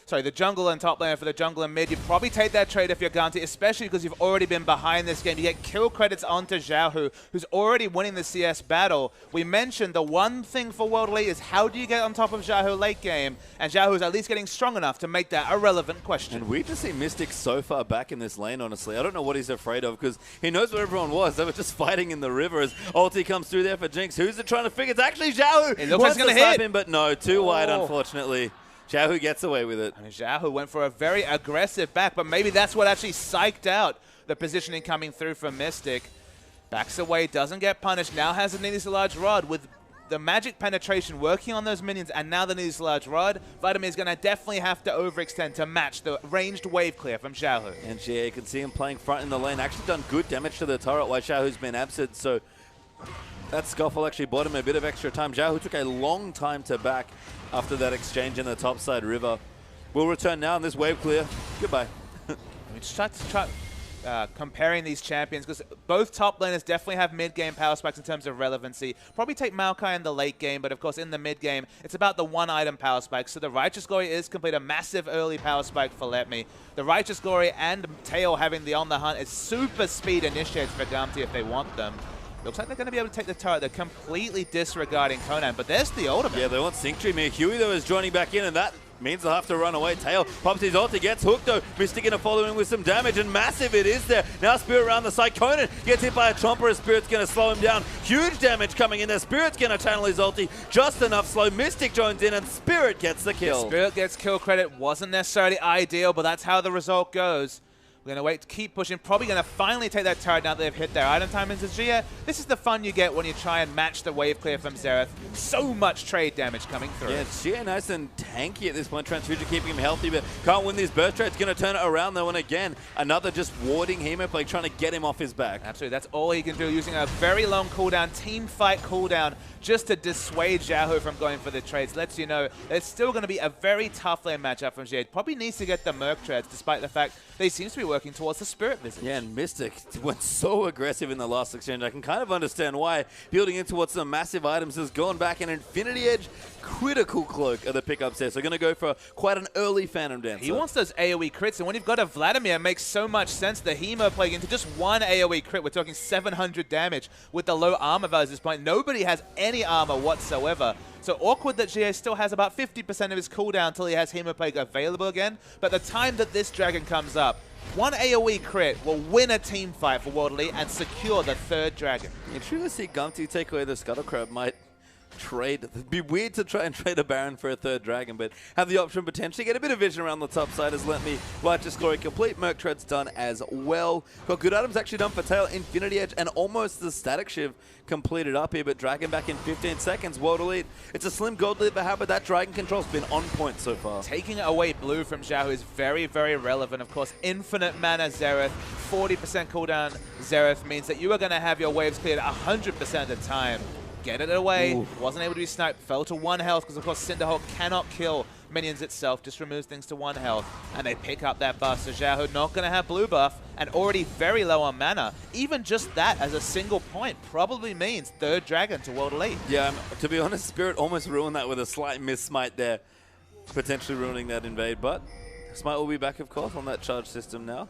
sorry, the jungle and top laner for the jungle and mid. You probably take that trade if you're Gunty, especially because you've already been behind this game. You get kill credits onto Xiaohu, who's already winning the CS battle. We mentioned the one thing for World Elite is how do you get on top of Xiaohu late game? And Xiaohu's at least getting strong enough to make that a relevant question. And weird to see Mystic so far back in this lane, honestly. I don't know what he's afraid of because he knows where everyone was. They were just fighting in the river as ulti comes through there for Jinx. Who's it trying to figure? It's actually Xiaohu. It looks like he's going to hit him, but no, too wide, unfortunately. Xiaohu gets away with it. And Xiaohu went for a very aggressive back, but maybe that's what actually psyched out the positioning coming through from Mystic. Backs away, doesn't get punished, now has a Needless Large Rod with the magic penetration working on those minions, and now the Needless Large Rod. Vladimir is going to definitely have to overextend to match the ranged wave clear from Xiaohu. And yeah, you can see him playing front in the lane, actually done good damage to the turret while Xiaohu's been absent, so that scuffle actually bought him a bit of extra time. Xiaohu took a long time to back after that exchange in the topside river. We'll return now in this wave clear. Goodbye. I mean, just try comparing these champions, because both top laners definitely have mid-game power spikes in terms of relevancy. Probably take Maokai in the late game, but of course in the mid-game, it's about the one-item power spike. So the Righteous Glory is complete, a massive early power spike for Let Me. The Righteous Glory and Tail having the On the Hunt is super speed initiates for Gamti if they want them. Looks like they're going to be able to take the turret. They're completely disregarding Conan, but there's the ultimate. Yeah, they want Sync Tree. Huey, though, is joining back in, and that means they'll have to run away. Tail pops his ulti, gets hooked, though. Mystic going to follow in with some damage, and massive it is there. Now Spirit around the side. Conan gets hit by a Chomper, as Spirit's going to slow him down. Huge damage coming in there. Spirit's going to channel his ulti just enough slow. Mystic joins in, and Spirit gets the kill. Spirit gets kill credit. Wasn't necessarily ideal, but that's how the result goes. We're going to wait to keep pushing. Probably going to finally take that turret now that they've hit their item time into Gia. This is the fun you get when you try and match the wave clear from Xerath. So much trade damage coming through. Yeah, Gia nice and tanky at this point. Transfusion keeping him healthy, but can't win this burst trade. It's going to turn it around though, and again, another just warding Hemoplague, trying to get him off his back. Absolutely, that's all he can do, using a very long cooldown, team fight cooldown, just to dissuade Xiaohu from going for the trades. Lets you know it's still going to be a very tough lane matchup from Jade. Probably needs to get the Merc trades, despite the fact that he seems to be working towards the Spirit Visage. Yeah, and Mystic went so aggressive in the last exchange. I can kind of understand why. Building into what's some massive items has gone back, and Infinity Edge, critical cloak are the pickups there. So going to go for quite an early Phantom Dancer. He wants those AoE crits, and when you've got a Vladimir, it makes so much sense. The Hemoplague into just one AoE crit. We're talking 700 damage with the low armor values at this point. Nobody has any armor whatsoever. So awkward that GA still has about 50% of his cooldown until he has Hemoplague available again. But the time that this dragon comes up, one AoE crit will win a team fight for World Elite and secure the third dragon. You truly see Gumty take away the Scuttle Crab might trade. It'd be weird to try and trade a Baron for a third dragon, but have the option potentially get a bit of vision around the top side has let me Righteous Glory complete. Merc Tread's done as well. Got good items actually done for Tail, Infinity Edge, and almost the Static Shiv completed up here, but Dragon back in 15 seconds. World Elite, it's a slim gold lead, but that Dragon control's been on point so far. Taking away blue from Xiaohu is very, very relevant. Of course, infinite mana Xerath, 40% cooldown Xerath means that you are going to have your waves cleared 100% of the time. Get it away. Ooh. Wasn't able to be sniped. Fell to 1 health because, of course, Cinderhawk cannot kill minions itself. Just removes things to 1 health. And they pick up that buff. So Xiaohu not going to have blue buff and already very low on mana. Even just that as a single point probably means third dragon to World Elite. Yeah, to be honest, Spirit almost ruined that with a slight miss smite there. Potentially ruining that invade, but Smite will be back, of course, on that charge system now.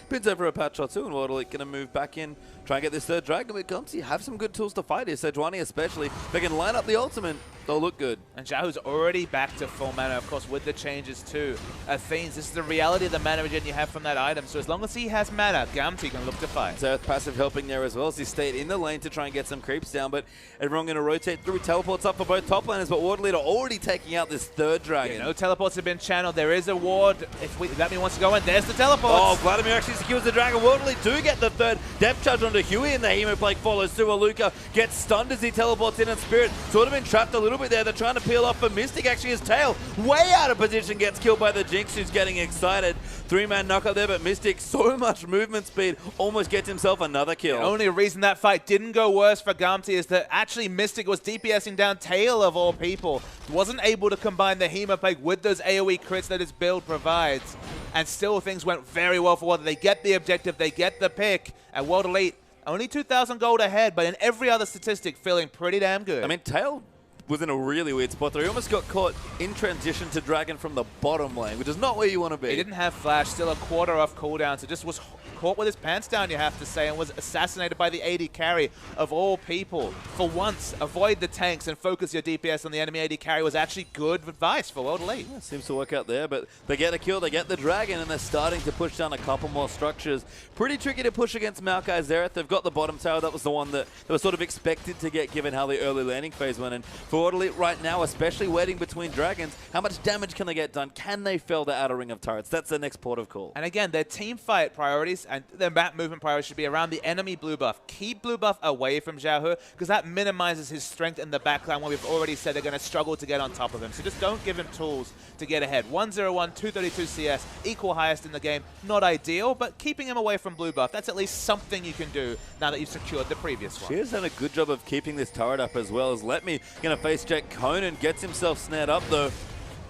Pins over a patch or two, and World Elite going to move back in, try and get this third dragon. But Gumsy have some good tools to fight here. Sejuani especially, if they can line up the ultimate, they'll look good. And Xiaohu's already back to full mana, of course, with the changes too. Athenes, this is the reality of the mana regen you have from that item. So as long as he has mana, Gamti can look to fight. Xerath passive helping there as well as he stayed in the lane to try and get some creeps down. But everyone going to rotate through. Teleports up for both top laners, but World Elite are already taking out this third dragon. Yeah, no teleports have been channeled. There is a ward. If that means wants to go in, there's the teleports. Oh, Vladimir actually secures the dragon. World Elite do get the third. Depth charge onto Huey, and the Hemoplague follows through. Aluka gets stunned as he teleports in, and Spirit sort of been trapped a little bit there. They're trying to peel off for Mystic. Actually, his tail way out of position, gets killed by the Jinx, who's getting excited. 3-man knock up there, but Mystic, so much movement speed, almost gets himself another kill. The only reason that fight didn't go worse for Gamti is that actually Mystic was DPSing down Tail of all people. Wasn't able to combine the Hemoplague with those AoE crits that his build provides. And still things went very well for World. They get the objective, they get the pick, and World Elite only 2,000 gold ahead, but in every other statistic feeling pretty damn good. I mean, Tail was in a really weird spot there. He almost got caught in transition to Dragon from the bottom lane, which is not where you want to be. He didn't have flash, still a quarter off cooldown, so just was caught with his pants down, you have to say, and was assassinated by the AD carry of all people. For once, avoid the tanks and focus your DPS on the enemy AD carry was actually good advice for World Elite. Yeah, seems to work out there, but they get a kill, they get the Dragon, and they're starting to push down a couple more structures. Pretty tricky to push against Maokai Xerath. They've got the bottom tower. That was the one that they were sort of expected to get given how the early landing phase went. And for World Elite right now, especially waiting between Dragons, how much damage can they get done? Can they fell the outer ring of turrets? That's the next port of call. And again, their team fight priorities and their map movement priorities should be around the enemy blue buff. Keep blue buff away from Xiaohu because that minimizes his strength in the backline when we've already said they're going to struggle to get on top of him. So just don't give him tools to get ahead. 101, 232 CS, equal highest in the game. Not ideal, but keeping him away from blue buff, that's at least something you can do now that you've secured the previous one. She has done a good job of keeping this turret up as well. As Let Me going to face check. Conan gets himself snared up though.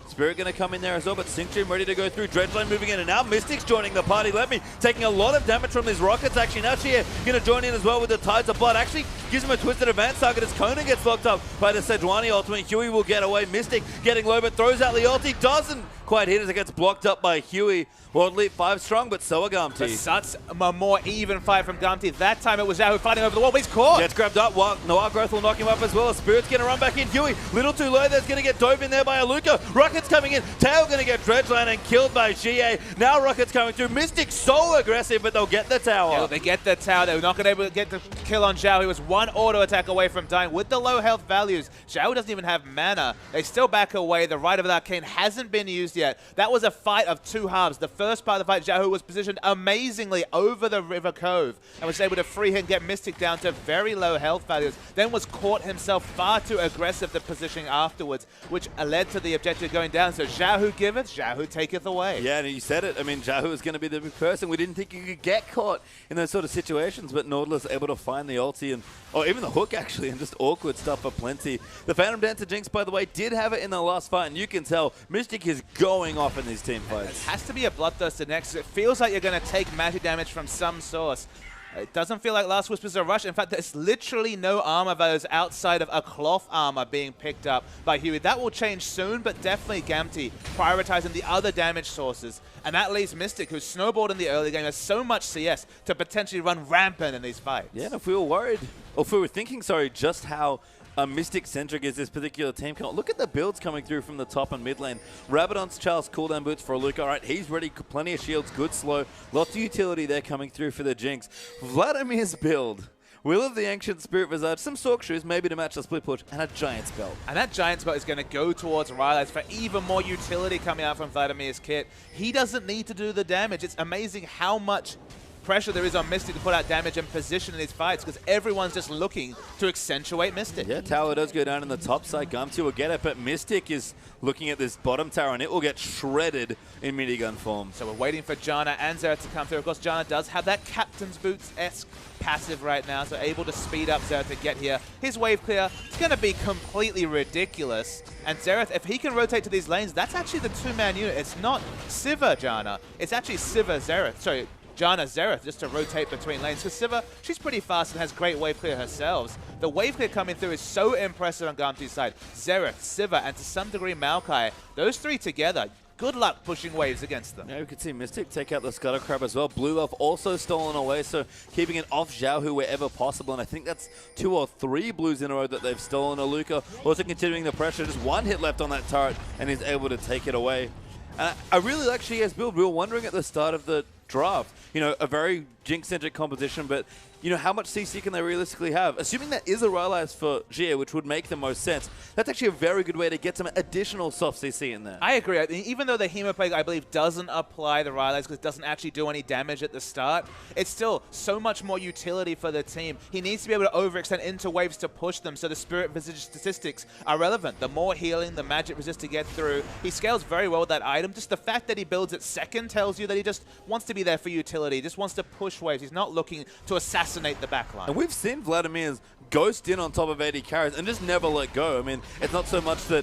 Spirit going to come in there as well, but Synctream ready to go through. Dredgeline moving in, and now Mystic's joining the party. Let Me taking a lot of damage from these rockets, actually. Now Shia going to join in as well with the Tides of Blood. Actually gives him a twisted advance target as Conan gets locked up by the Sejuani ultimate. Huey will get away. Mystic getting low, but throws out the ulti. Doesn't quite hit as it gets blocked up by Huey. World Elite 5 strong, but so are Gamti. But such a more even fight from Gamti. That time it was Xiaohu fighting over the wall, but he's caught. Gets grabbed up. Noir Growth will knock him up as well. Spirit's going to run back in. Huey, little too low. There's going to get dove in there by Aluka. Rocket's coming in. Tail going to get Dredgeline and killed by Xie. Now Rocket's coming through. Mystic so aggressive, but they'll get the tower. Yeah, they get the tower. They're not going to be able to get the kill on Xiao. He was one auto attack away from dying with the low health values. Xiao doesn't even have mana. They still back away. The Rite of the Arcane hasn't been used yet. That was a fight of two halves. The first part of the fight, Xiao was positioned amazingly over the River Cove and was able to free him, get Mystic down to very low health values, then was caught himself far too aggressive the positioning afterwards, which led to the objective going down. So Xiaohu giveth, Xiaohu taketh away. Yeah, and you said it. I mean, Xiaohu is going to be the big person. We didn't think you could get caught in those sort of situations, but Nautilus able to find the ulti and, or even the hook actually, and just awkward stuff for plenty. The Phantom Dancer Jinx, by the way, did have it in the last fight, and you can tell Mystic is going off in these team fights. It has to be a Bloodthirster next. It feels like you're going to take magic damage from some source. It doesn't feel like Last Whisper's a rush. In fact, there's literally no armor values outside of a cloth armor being picked up by Huey. That will change soon, but definitely Gamti prioritizing the other damage sources. And that leaves Mystic, who's snowballed in the early game, has so much CS to potentially run rampant in these fights. Yeah, and if we were worried, or if we were thinking, sorry, just how Mystic-centric is this particular team. Look at the builds coming through from the top and mid lane. Rabadon's Charles cooldown boots for Aluka. All right, he's ready. Plenty of shields, good slow. Lots of utility there coming through for the Jinx. Vladimir's build. Will of the Ancient Spirit Visage, some Sork Shoes, maybe to match the split push, and a Giant's Belt. And that Giant's Belt is going to go towards Rylai's for even more utility coming out from Vladimir's kit. He doesn't need to do the damage. It's amazing how much pressure there is on Mystic to put out damage and position in these fights because everyone's just looking to accentuate Mystic. Yeah, tower does go down in the top side. Gamti will get it, but Mystic is looking at this bottom tower and it will get shredded in minigun form. So we're waiting for Janna and Xerath to come through. Of course, Janna does have that Captain's Boots-esque passive right now, so able to speed up Xerath to get here. His wave clear is going to be completely ridiculous. And Xerath, if he can rotate to these lanes, that's actually the two-man unit. It's not Sivir Janna. It's actually Sivir Xerath. Sorry, Janna Xerath just to rotate between lanes. Because Sivir, she's pretty fast and has great wave clear herself. The wave clear coming through is so impressive on Gamti's side. Xerath, Sivir, and to some degree Maokai, those three together, good luck pushing waves against them. Yeah, we could see Mystic take out the Scuttle Crab as well. Blue Elf also stolen away, so keeping it off Xiaohu wherever possible. And I think that's 2 or 3 blues in a row that they've stolen. Aluka also continuing the pressure. Just one hit left on that turret, and he's able to take it away. I really like Xia's build. We were wondering at the start of the draft, you know, a very Jinx-centric composition, but you know, how much CC can they realistically have? Assuming that is a Rylai's for Xia, which would make the most sense, that's actually a very good way to get some additional soft CC in there. I agree. I mean, even though the Hemoplague, I believe, doesn't apply the Rylai's because it doesn't actually do any damage at the start, it's still so much more utility for the team. He needs to be able to overextend into waves to push them so the Spirit Visage statistics are relevant. The more healing, the magic resist to get through. He scales very well with that item. Just the fact that he builds it second tells you that he just wants to be there for utility. He just wants to push waves. He's not looking to assassinate the backline. And we've seen Vladimir's ghost in on top of AD carries and just never let go. I mean, it's not so much that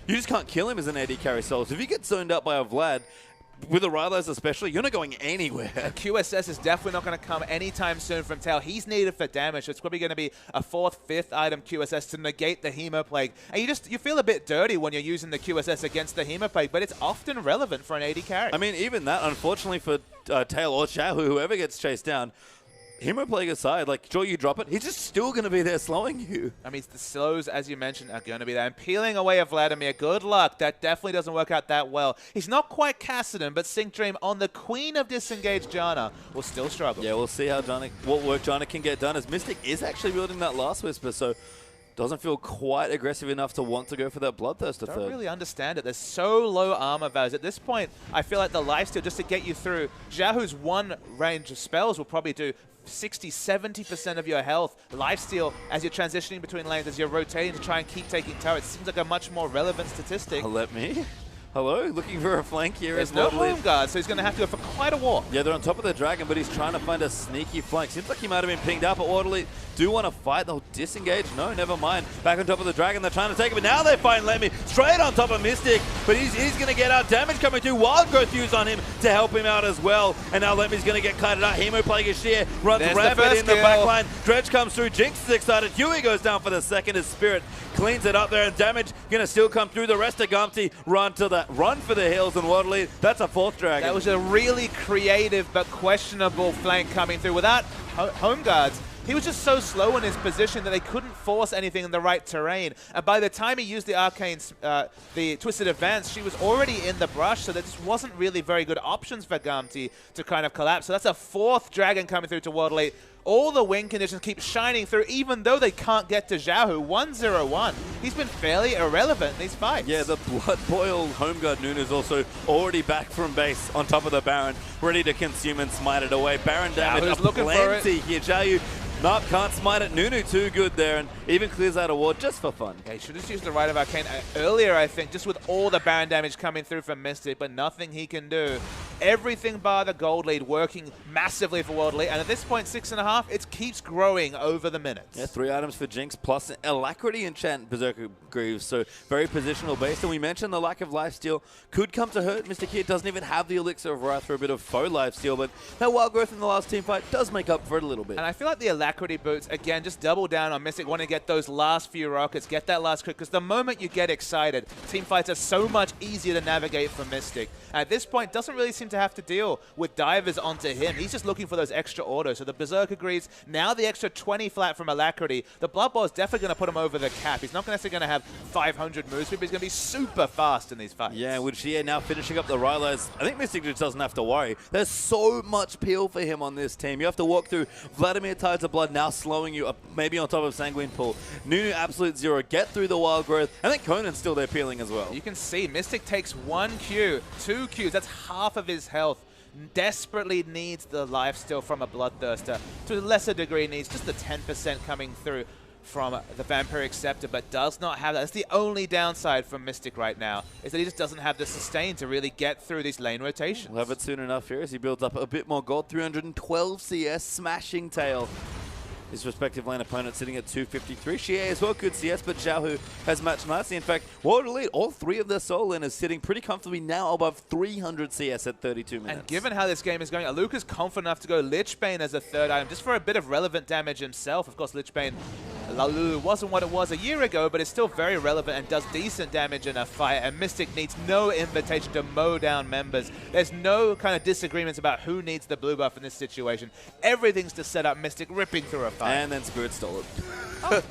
you just can't kill him as an AD carry solo. So if you get zoned out by a Vlad, with the Rylai's especially, you're not going anywhere. And QSS is definitely not going to come anytime soon from Tail. He's needed for damage. It's probably going to be a 4th, 5th item QSS to negate the Hemoplague. And you feel a bit dirty when you're using the QSS against the Hemoplague, but it's often relevant for an AD carry. I mean, even that, unfortunately for Tail or Xiaohu, whoever gets chased down, Hemoplague aside, like, sure, you drop it, he's just still going to be there slowing you. I mean, the slows, as you mentioned, are going to be there. And peeling away of Vladimir, good luck. That definitely doesn't work out that well. He's not quite Kassadin, but Sync Dream on the queen of disengaged Janna will still struggle. Yeah, we'll see how what work Janna can get done, as Mystic is actually building that last Whisper, so doesn't feel quite aggressive enough to want to go for that Bloodthirster third. Don't really understand it. There's so low armor values. At this point, I feel like the lifesteal, just to get you through, Xiaohu's one range of spells will probably do 60-70% of your health. Lifesteal, as you're transitioning between lanes, as you're rotating to try and keep taking turrets, seems like a much more relevant statistic. Let me. Hello, looking for a flank here. There's no home guard, so he's going to have to go for quite a walk. Yeah, they're on top of the dragon, but he's trying to find a sneaky flank. Seems like he might have been pinged out, but Orderly do want to fight. They'll disengage. No, never mind. Back on top of the dragon, they're trying to take it, but now they find Lemmy straight on top of Mystic, but he's going to get out. Damage coming through. Wild Growth used on him to help him out as well, and now Lemmy's going to get kited out. Hemoplague is sheer, runs rampant in the backline. Dredge comes through. Jinx is excited. Huey goes down for the second. His Spirit cleans it up there, and damage going to still come through. The rest of Gumpty run for the hills, and Waterley, that's a 4th dragon. That was a really creative but questionable flank coming through without home guards. He was just so slow in his position that they couldn't force anything in the right terrain. And by the time he used the Arcane, the Twisted Advance, she was already in the brush, so there just wasn't really very good options for Gumpty to kind of collapse. So that's a 4th dragon coming through to Waterley. All the win conditions keep shining through, even though they can't get to Xiaohu. 1-0-1. He's been fairly irrelevant in these fights. Yeah, the Blood Boil home guard Nunu's also already back from base on top of the Baron, ready to consume and smite it away. Baron damage plenty here. Xiaohu, nope, can't smite it. Nunu too good there, and even clears out a ward just for fun. Yeah, he should have used the Rite of Arcane earlier, I think, just with all the Baron damage coming through from Mystic, but nothing he can do. Everything bar the gold lead working massively for World Elite, and at this point, 6.5, it keeps growing over the minutes. Yeah, 3 items for Jinx, plus Alacrity enchant Berserker Greaves, so very positional based. And we mentioned the lack of lifesteal could come to hurt. Mystic here doesn't even have the Elixir of Wrath for a bit of faux lifesteal, but that Wild Growth in the last team fight does make up for it a little bit. And I feel like the Alacrity boots, again, just double down on Mystic, wanting to get those last few rockets, get that last crit, because the moment you get excited, team fights are so much easier to navigate for Mystic. At this point, doesn't really seem to have to deal with divers onto him. He's just looking for those extra autos. So the Berserker Greaves, now the extra 20 flat from Alacrity. The Blood Bowl is definitely going to put him over the cap. He's not necessarily going to have 500 moves, but he's going to be super fast in these fights. Yeah, with Xie now finishing up the Rylai's, I think Mystic just doesn't have to worry. There's so much peel for him on this team. You have to walk through Vladimir Tides of Blood now slowing you up, maybe on top of Sanguine Pool. Nunu Absolute Zero, get through the Wild Growth. I think Conan's still there peeling as well. You can see Mystic takes 1 Q, 2 Qs, that's half of his health. Desperately needs the lifesteal from a Bloodthirster. To a lesser degree needs just the 10% coming through from the Vampiric Scepter, but does not have that. That's the only downside from Mystic right now, is that he just doesn't have the sustain to really get through these lane rotations. We'll have it soon enough here as he builds up a bit more gold. 312 CS, smashing Tail. His respective lane opponent sitting at 253. Xie as well, good CS, but Xiaohu has matched nicely. In fact, World Elite, all 3 of their soul laners sitting pretty comfortably now above 300 CS at 32 minutes. And given how this game is going, Aluka's confident enough to go Lichbane as a 3rd item, just for a bit of relevant damage himself. Of course, Lichbane wasn't what it was a year ago, but it's still very relevant and does decent damage in a fight. And Mystic needs no invitation to mow down members. There's no kind of disagreements about who needs the blue buff in this situation. Everything's to set up Mystic ripping through a fight. And then Spirit stole it. Oh.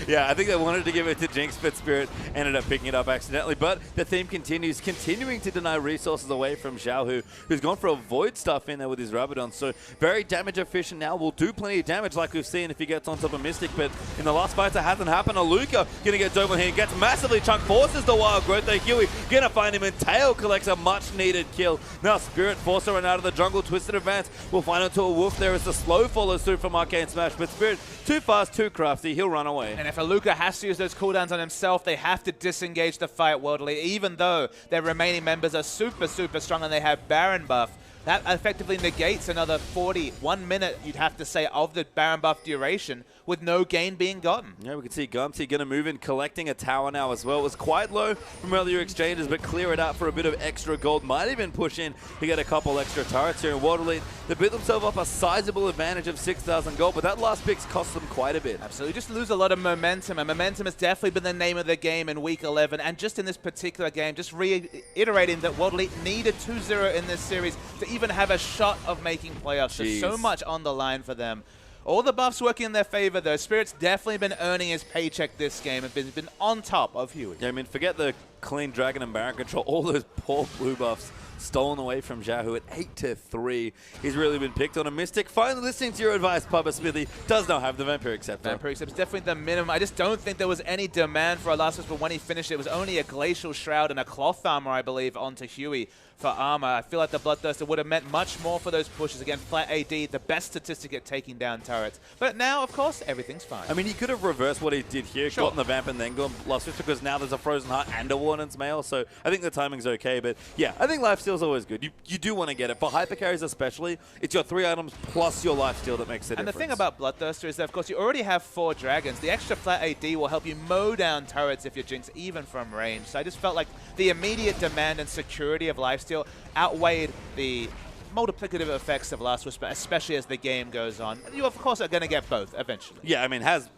Yeah, I think they wanted to give it to Jinx, but Spirit ended up picking it up accidentally. But the theme continuing to deny resources away from Xiaohu, who's gone for a Void stuff in there with his Rabadon. So very damage efficient now, will do plenty of damage like we've seen if he gets on top of Mystic. But in the last fights, it hasn't happened. Aluka going to get Doble here, gets massively chunked, forces the Wild Growth. They Huey going to find him, and Tail collects a much needed kill. Now Spirit forced her out of the jungle, Twisted Advance. We'll find into a wolf there as the slow follows through from Arcane Smash. But Spirit, too fast, too crafty, he'll run away. And if Aluka has to use those cooldowns on himself, they have to disengage the fight worldly, even though their remaining members are super, super strong and they have Baron buff. That effectively negates another 1 minute, you'd have to say, of the Baron buff duration, with no gain being gotten. Yeah, we can see Gumsy going to move in, collecting a tower now as well. It was quite low from earlier exchanges, but clear it out for a bit of extra gold. Might even push in to get a couple extra turrets here in Waterloo. They built themselves up a sizable advantage of 6,000 gold, but that last pick's cost them quite a bit. Absolutely, just lose a lot of momentum, and momentum has definitely been the name of the game in Week 11, and just in this particular game, just reiterating that Waterloo needed 2-0 in this series to even have a shot of making playoffs. There's so much on the line for them. All the buffs working in their favor, though. Spirit's definitely been earning his paycheck this game and been on top of Huey. Yeah, I mean, forget the clean Dragon and Baron control. All those poor blue buffs stolen away from Xiaohu at 8-3. He's really been picked on. A Mystic finally listening to your advice, Papa Smithy. Does not have the Vampiric Scepter. Vampiric Scepter is definitely the minimum. I just don't think there was any demand for a last but when he finished it was only a Glacial Shroud and a Cloth Armor, I believe, onto Huey for armor. I feel like the Bloodthirster would have meant much more for those pushes. Again, flat AD, the best statistic at taking down turrets. But now, of course, everything's fine. I mean, he could have reversed what he did here, gotten the Vamp and then gone Lost Switch, because now there's a Frozen Heart and a Warden's Mail, so I think the timing's okay. But yeah, I think Lifesteal's always good. You do want to get it. For hyper carries especially, it's your 3 items plus your Lifesteal that makes the difference. And the thing about Bloodthirster is that, of course, you already have 4 dragons. The extra flat AD will help you mow down turrets if you're Jinx, even from range. So I just felt like the immediate demand and security of Lifesteal outweighed the multiplicative effects of Last Whisper, especially as the game goes on. You, of course, are going to get both eventually. Yeah, I mean, has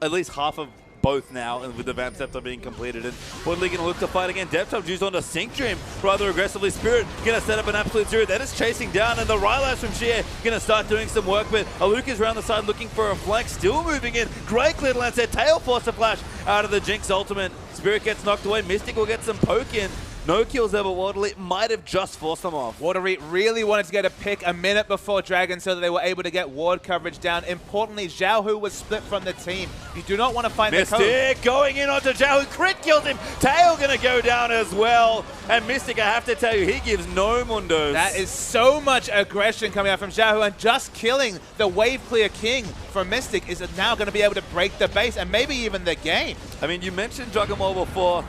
at least half of both now, and with the Vamp Scepter being completed. And Woodley going to look to fight again. Depth juice onto Sync Dream rather aggressively. Spirit going to set up an absolute zero. That is chasing down, and the Rylas from Shea going to start doing some work. But Aluka's around the side looking for a flank, still moving in. Great clear lance there. Tail force a flash out of the Jinx ultimate. Spirit gets knocked away. Mystic will get some poke in. No kills over Waterloo. Might have just forced them off. Waterloo really wanted to get a pick a minute before Dragon so that they were able to get ward coverage down. Importantly, Xiaohu was split from the team. You do not want to find the code. Mystic going in onto Xiaohu. Crit kills him. Tail going to go down as well. And Mystic, I have to tell you, he gives no mundos. That is so much aggression coming out from Xiaohu, and just killing the wave clear king from Mystic is now going to be able to break the base and maybe even the game. I mean, you mentioned Dragon Ball before.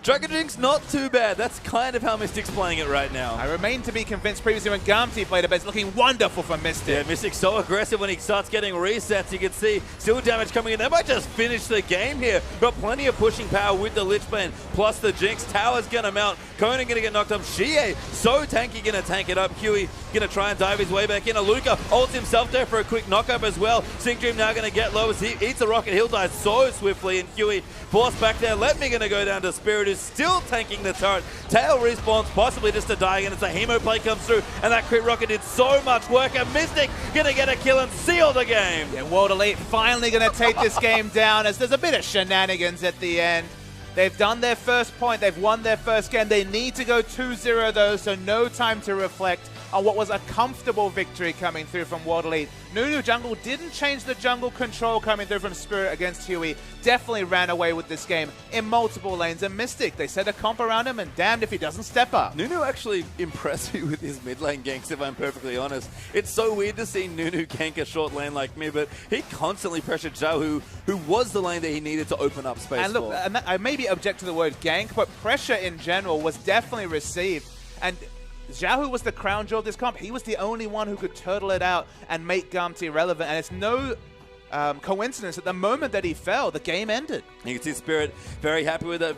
Dragon Jinx, not too bad. That's kind of how Mystic's playing it right now. I remain to be convinced previously when Gamti played it, but it's looking wonderful for Mystic. Yeah, Mystic's so aggressive when he starts getting resets. You can see still damage coming in. They might just finish the game here. Got plenty of pushing power with the Lich Bane, plus the Jinx. Tower's going to mount. Conan going to get knocked up. Xie, so tanky, going to tank it up. Huey going to try and dive his way back in. Aluka ults himself there for a quick knock-up as well. Sync Dream now going to get low as he eats a rocket. He'll die so swiftly, and Huey forced back there. Let me going to go down to Spirit, who's still tanking the turret. Tail respawns, possibly just to die, and it's a Hemo play comes through, and that crit rocket did so much work, and Mystic gonna get a kill and seal the game. Yeah, World Elite finally gonna take this game down as there's a bit of shenanigans at the end. They've done their first point, they've won their first game. They need to go 2-0 though, so no time to reflect on what was a comfortable victory coming through from World Elite. Nunu Jungle didn't change the jungle control coming through from Spirit against Huey. Definitely ran away with this game in multiple lanes. And Mystic, they set a comp around him, and damned if he doesn't step up. Nunu actually impressed me with his mid lane ganks, if I'm perfectly honest. It's so weird to see Nunu gank a short lane like me, but he constantly pressured Zhao, who was the lane that he needed to open up space and look, for. And I maybe object to the word gank, but pressure in general was definitely received. And Xiaohu was the crown jewel of this comp. He was the only one who could turtle it out and make Gamti relevant. And it's no coincidence that the moment that he fell, the game ended. You can see Spirit very happy with that